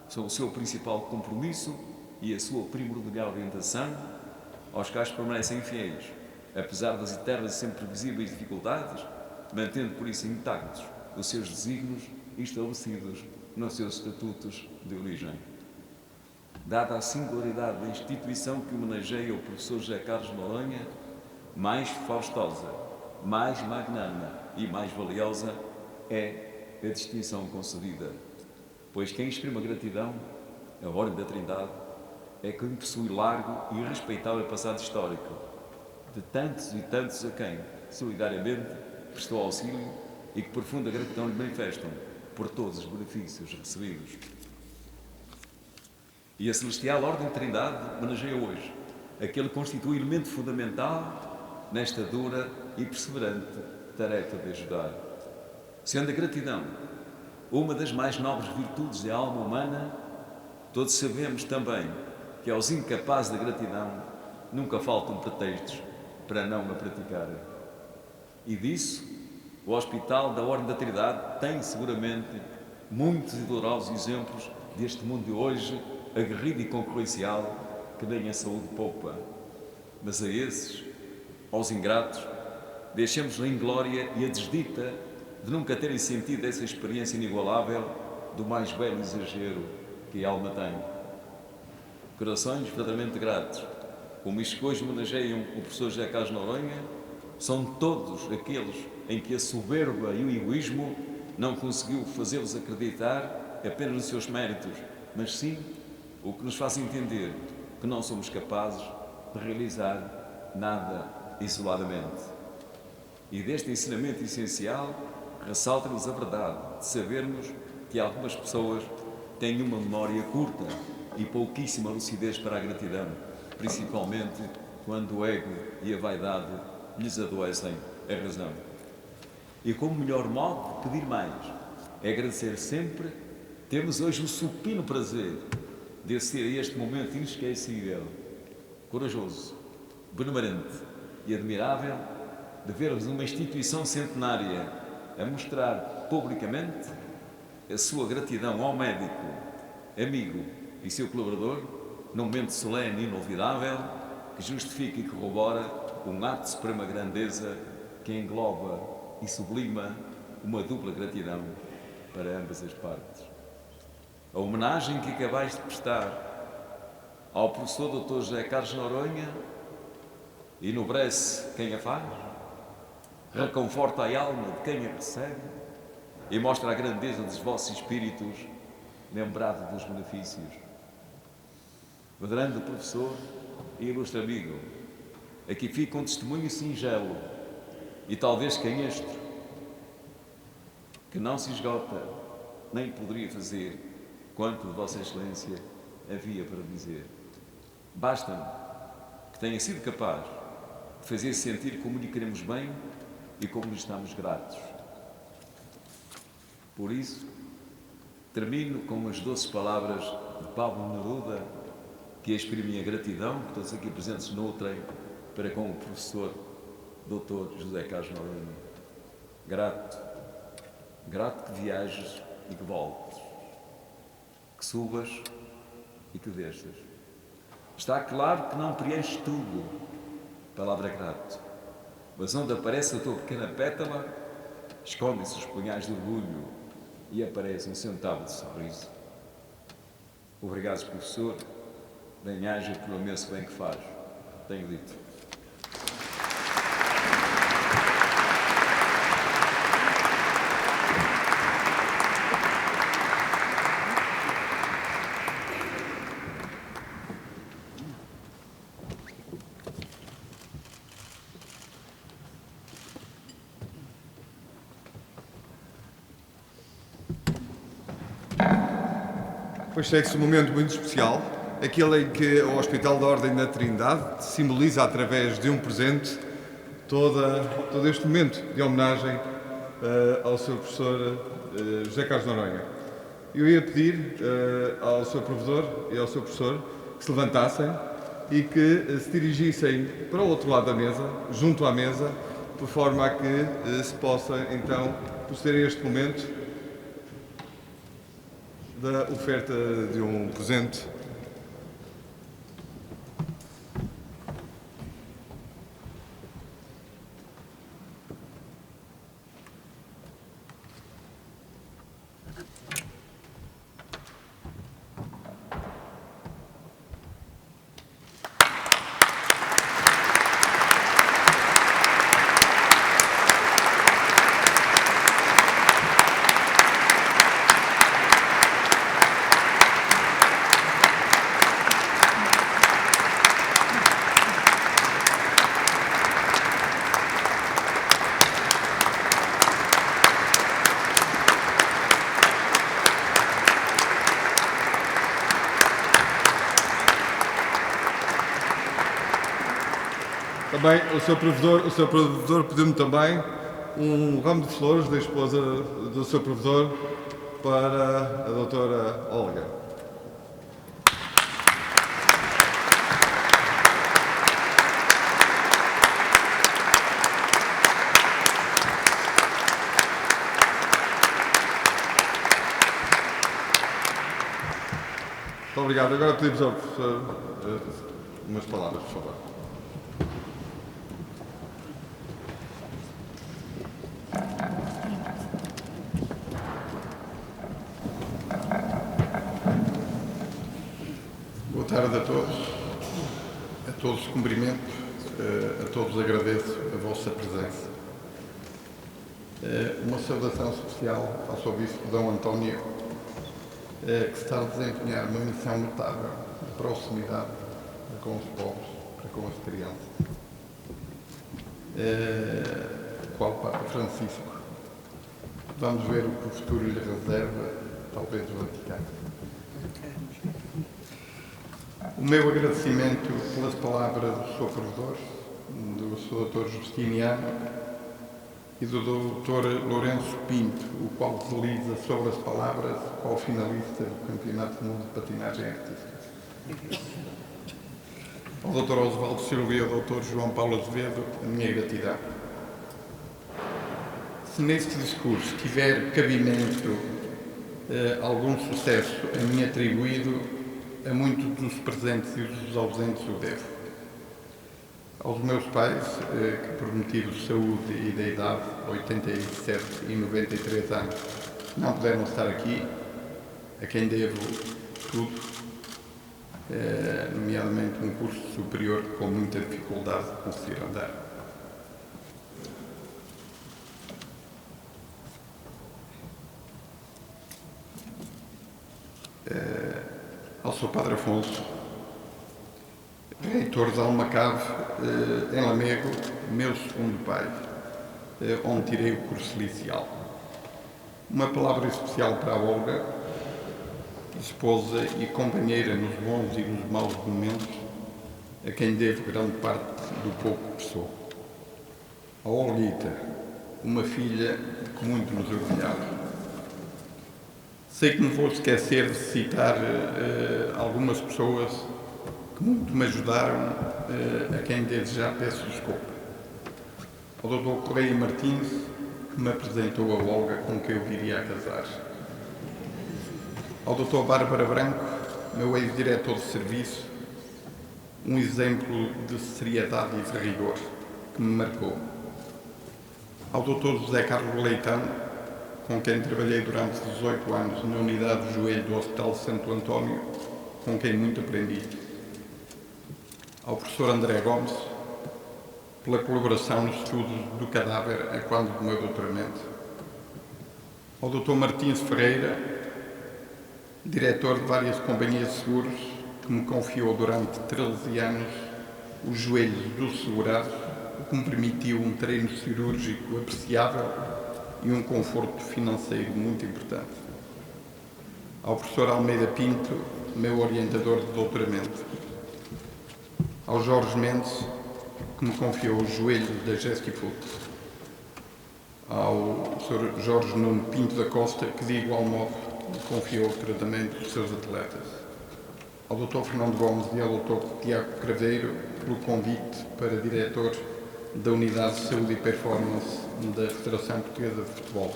são o seu principal compromisso e a sua primordial orientação, aos quais permanecem fiéis, apesar das eternas e sempre previsíveis dificuldades, mantendo por isso intactos os seus desígnios estabelecidos nos seus estatutos de origem. Dada a singularidade da instituição que homenageia o professor José Carlos Noronha, mais faustosa, mais magnânima e mais valiosa é a distinção concedida, pois quem exprime a gratidão, a Ordem da Trindade, é quem possui largo e respeitável passado histórico, de tantos e tantos a quem, solidariamente, prestou auxílio e que profunda gratidão lhe manifestam por todos os benefícios recebidos. E a celestial Ordem de Trindade homenageia hoje aquele que constitui elemento fundamental nesta dura e perseverante tarefa de ajudar. Sendo a gratidão uma das mais nobres virtudes da alma humana, todos sabemos também que aos incapazes da gratidão nunca faltam pretextos para não a praticarem. E disso, o Hospital da Ordem da Trindade tem seguramente muitos e dolorosos exemplos deste mundo de hoje, aguerrido e concorrencial, que nem a saúde poupa. Mas a esses, aos ingratos, deixemos-nos a inglória e a desdita de nunca terem sentido essa experiência inigualável do mais belo exagero que a alma tem. Corações verdadeiramente gratos, como isto que hoje homenageiam o professor José Carlos Noronha, são todos aqueles em que a soberba e o egoísmo não conseguiu fazê-los acreditar apenas nos seus méritos, mas sim o que nos faz entender que não somos capazes de realizar nada isoladamente. E deste ensinamento essencial, ressalta-nos a verdade de sabermos que algumas pessoas têm uma memória curta e pouquíssima lucidez para a gratidão, principalmente quando o ego e a vaidade lhes adoecem a razão. E como melhor modo de pedir mais é agradecer sempre, temos hoje o supino prazer de ser este momento inesquecível, corajoso, benemerente e admirável de vermos uma instituição centenária a mostrar publicamente a sua gratidão ao médico, amigo e seu colaborador num momento solene e inolvidável que justifica e corrobora um ato de suprema grandeza que engloba e sublima uma dupla gratidão para ambas as partes. A homenagem que acabais de prestar ao professor Dr. José Carlos Noronha enobrece quem a faz, reconforta a alma de quem a recebe e mostra a grandeza dos vossos espíritos, lembrado dos benefícios. Venerando professor e ilustre amigo, aqui fica um testemunho singelo e talvez canhestro, que não se esgota, nem poderia fazer quanto de Vossa Excelência havia para dizer. Basta-me que tenha sido capaz de fazer sentir como lhe queremos bem e como lhe estamos gratos. Por isso, termino com as doces palavras de Pablo Neruda, que exprimi a gratidão que todos aqui presentes nutrem para com o professor Dr. José Carlos Noronha. Grato que viajes e que voltes, que subas e que desças. Está claro que não preenches tudo, palavra grato, mas onde aparece a tua pequena pétala, escondem-se os punhais de orgulho e aparece um centavo de sorriso. Obrigado, professor, bem-aja pelo imenso bem que faz, tenho dito. Pois segue-se um momento muito especial, aquele em que o Hospital da Ordem da Trindade simboliza, através de um presente, todo este momento de homenagem ao seu professor José Carlos Noronha. Eu ia pedir ao seu provedor e ao seu professor que se levantassem e que se dirigissem para o outro lado da mesa, junto à mesa, por forma a que se possa, então, proceder a este momento da oferta de um presente. Também o seu provedor pediu-me também um ramo de flores da esposa do seu provedor para a doutora Olga. Muito obrigado. Agora pedimos ao professor umas palavras, por favor. Boa tarde a todos cumprimento, a todos agradeço a vossa presença. Uma saudação especial ao seu Bispo D. António, que está a desempenhar uma missão notável de proximidade para com os povos, para com as crianças, qual Papa Francisco. Vamos ver o que o futuro lhe reserva, talvez o Vaticano. O meu agradecimento pelas palavras do Sr. Provedor, do Sr. Dr. Justiniano e do Dr. Lourenço Pinto, o qual desliza sobre as palavras ao finalista do Campeonato do Mundo de Patinagem Artística. Ao Dr. Osvaldo Silva e ao Dr. João Paulo Azevedo, a minha gratidão. Se neste discurso tiver cabimento algum sucesso a mim atribuído, a muitos dos presentes e dos ausentes o devo. Aos meus pais, que por motivos de saúde e da idade, 87 e 93 anos, não puderam estar aqui, a quem devo tudo, nomeadamente um curso superior que com muita dificuldade conseguiram dar. Ao Sr. Padre Afonso, reitor de Almacave, em Lamego, meu segundo pai, onde tirei o curso licial. Uma palavra especial para a Olga, esposa e companheira nos bons e nos maus momentos, a quem devo grande parte do pouco que sou. A Olguita, uma filha que muito nos orgulhava. Sei que me vou esquecer de citar algumas pessoas que muito me ajudaram, a quem desde já peço desculpa. Ao Dr. Correia Martins, que me apresentou a Olga com quem eu viria a casar. Ao Dr. Bárbara Branco, meu ex-diretor de serviço, um exemplo de seriedade e de rigor que me marcou. Ao Dr. José Carlos Leitão, com quem trabalhei durante 18 anos na unidade de joelho do Hospital de Santo António, com quem muito aprendi. Ao professor André Gomes, pela colaboração nos estudos do cadáver a quando do meu doutoramento. Ao Dr. Martins Ferreira, diretor de várias companhias de seguros, que me confiou durante 13 anos os joelhos dos segurados, o que me permitiu um treino cirúrgico apreciável e um conforto financeiro muito importante. Ao professor Almeida Pinto, meu orientador de doutoramento. Ao Jorge Mendes, que me confiou os joelhos da Gestifoot. Ao Sr. Jorge Nuno Pinto da Costa, que de igual modo me confiou o tratamento dos seus atletas. Ao Dr. Fernando Gomes e ao Dr. Tiago Craveiro, pelo convite para diretor da Unidade de Saúde e Performance da Federação Portuguesa de Futebol.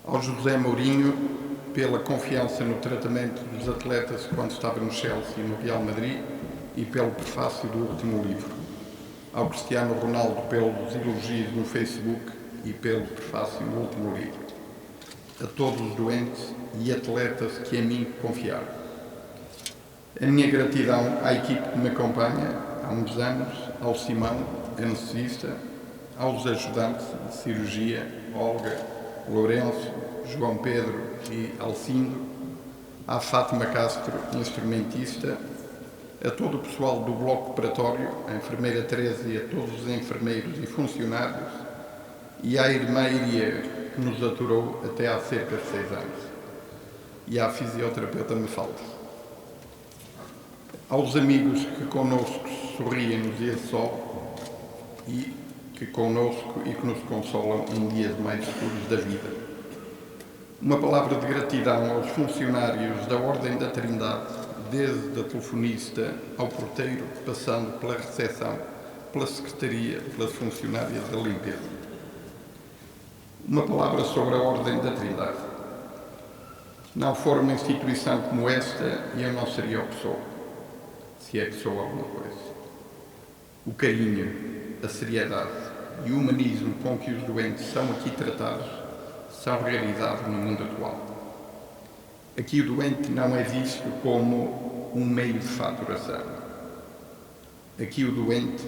Ao José Mourinho, pela confiança no tratamento dos atletas quando estava no Chelsea e no Real Madrid e pelo prefácio do último livro. Ao Cristiano Ronaldo pelos elogios no Facebook e pelo prefácio no último livro. A todos os doentes e atletas que a mim confiaram. A minha gratidão à equipe que me acompanha há uns anos, ao Simão, anestesista, aos ajudantes de cirurgia, Olga, Lourenço, João Pedro e Alcindo, à Fátima Castro, instrumentista, a todo o pessoal do bloco operatório, a enfermeira Teresa e a todos os enfermeiros e funcionários, e à irmã Iria, que nos aturou até há cerca de 6 anos, e à fisioterapeuta Mafalda. Aos amigos que connosco sorriem nos dias de sol e que connosco e que nos consolam em dias mais escuros da vida. Uma palavra de gratidão aos funcionários da Ordem da Trindade, desde a telefonista ao porteiro, passando pela recepção, pela secretaria, pelas funcionárias da limpeza. Uma palavra sobre a Ordem da Trindade. Não for uma instituição como esta, eu não seria o que sou, se é que sou alguma coisa. O carinho, a seriedade e o humanismo com que os doentes são aqui tratados são realidade no mundo atual. Aqui o doente não é visto como um meio de faturação. Aqui o doente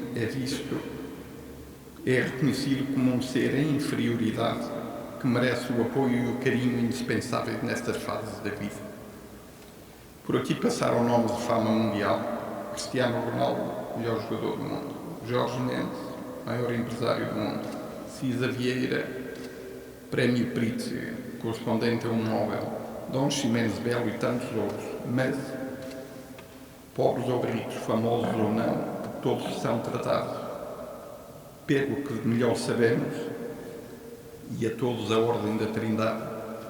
é reconhecido como um ser em inferioridade que merece o apoio e o carinho indispensáveis nestas fases da vida. Por aqui passaram nomes de fama mundial: Cristiano Ronaldo, melhor jogador do mundo; Jorge Mendes, maior empresário do mundo; Cisa Vieira, prémio Pritzker, correspondente a um Nobel; Dom Ximenes Belo e tantos outros. Mas, pobres ou ricos, famosos ou não, todos são tratados pelo que melhor sabemos, e a todos a Ordem da Trindade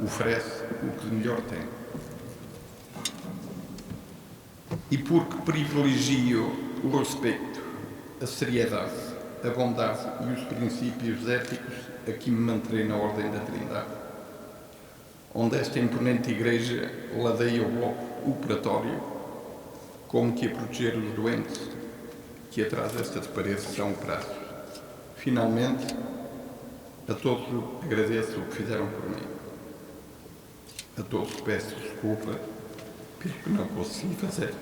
oferece o que de melhor tem. E porque privilegio o respeito, a seriedade, a bondade e os princípios éticos, aqui me manterei na Ordem da Trindade, onde esta imponente igreja ladeia o bloco operatório, como que a proteger os doentes que atrás destas paredes são operados. Finalmente, a todos agradeço o que fizeram por mim. A todos peço desculpa pelo que não consegui fazer.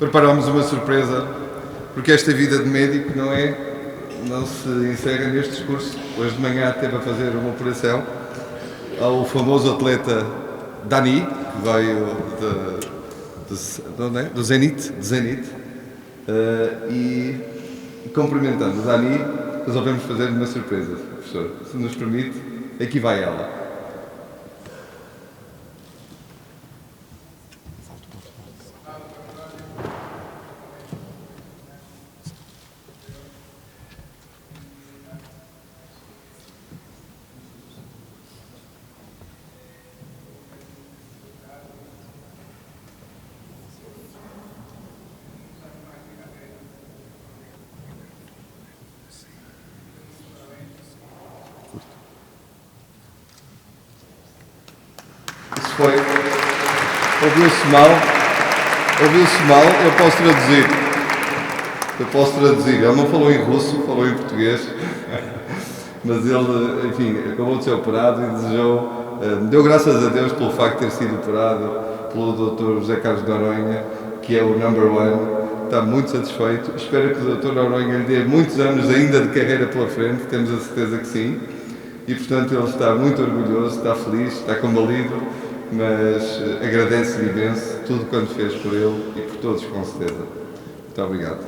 preparámos uma surpresa, porque esta vida de médico não se encerra neste discurso. Hoje de manhã esteve a fazer uma operação ao famoso atleta Dani, que veio do Zenit, e cumprimentando o Dani, resolvemos fazer uma surpresa, professor. Se nos permite, aqui vai ela. Foi. Ouviu-se mal, eu posso traduzir. Ele não falou em russo, falou em português, mas ele, enfim, acabou de ser operado e desejou, deu graças a Deus pelo facto de ter sido operado pelo Dr. José Carlos Noronha, que é o number one, está muito satisfeito. Espero que o Dr. Noronha lhe dê muitos anos ainda de carreira pela frente, temos a certeza que sim, e portanto ele está muito orgulhoso, está feliz, está combalido, mas agradece-lhe imenso tudo quanto fez por ele e por todos, com certeza. Muito obrigado.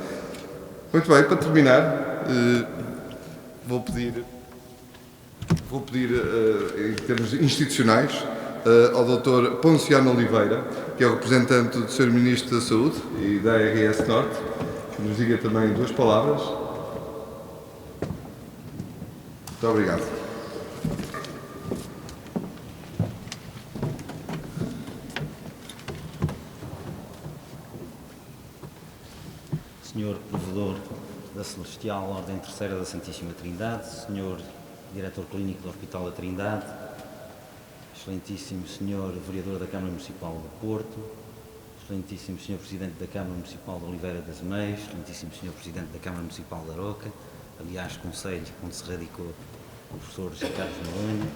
Muito bem, para terminar, vou pedir em termos institucionais, ao Dr. Ponciano Oliveira, que é o representante do Sr. Ministro da Saúde e da ARS Norte, que nos diga também 2 palavras. Muito obrigado. Senhor Provedor da Celestial Ordem Terceira da Santíssima Trindade, Senhor Diretor Clínico do Hospital da Trindade, Excelentíssimo Senhor Vereador da Câmara Municipal do Porto, Excelentíssimo Senhor Presidente da Câmara Municipal de Oliveira das Meias, Excelentíssimo Senhor Presidente da Câmara Municipal da Aroca, aliás, Conselho onde se radicou o professor José Carlos Noronha,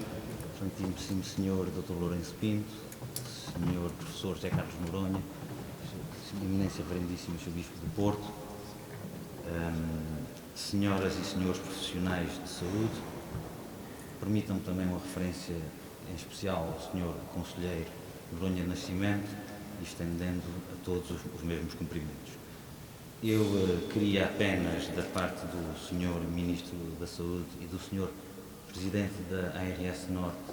Excelentíssimo Senhor Dr. Lourenço Pinto, Senhor Professor José Carlos Noronha, Eminência Reverendíssima Sr. Bispo do Porto, senhoras e senhores profissionais de saúde, permitam-me também uma referência em especial ao Sr. Conselheiro Noronha Nascimento, estendendo a todos os mesmos cumprimentos. Eu queria apenas, da parte do Sr. Ministro da Saúde e do Sr. Presidente da ARS Norte,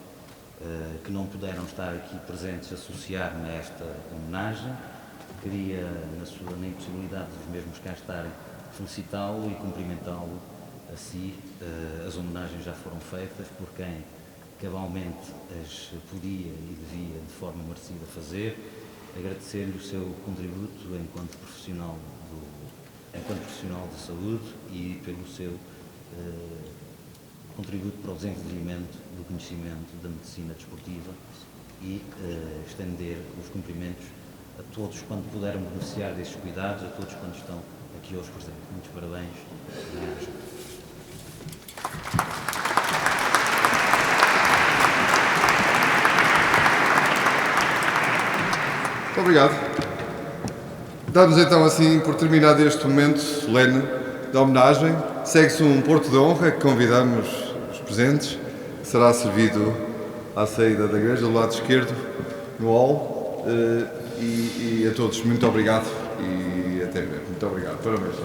que não puderam estar aqui presentes, associar-me a esta homenagem. Queria, na impossibilidade dos mesmos cá estarem, felicitá-lo e cumprimentá-lo a si. As homenagens já foram feitas por quem cabalmente as podia e devia de forma merecida fazer. Agradecer-lhe o seu contributo enquanto profissional de saúde e pelo seu contributo para o desenvolvimento do conhecimento da medicina desportiva e estender os cumprimentos a todos quando puderam beneficiar desses cuidados, a todos quando estão aqui hoje presentes. Muitos parabéns. Muito obrigado. Damos então assim por terminado este momento solene da homenagem. Segue-se um porto de honra que convidamos os presentes, que será servido à saída da igreja, do lado esquerdo, no hall. E a todos, muito obrigado e até breve. Muito obrigado. Parabéns.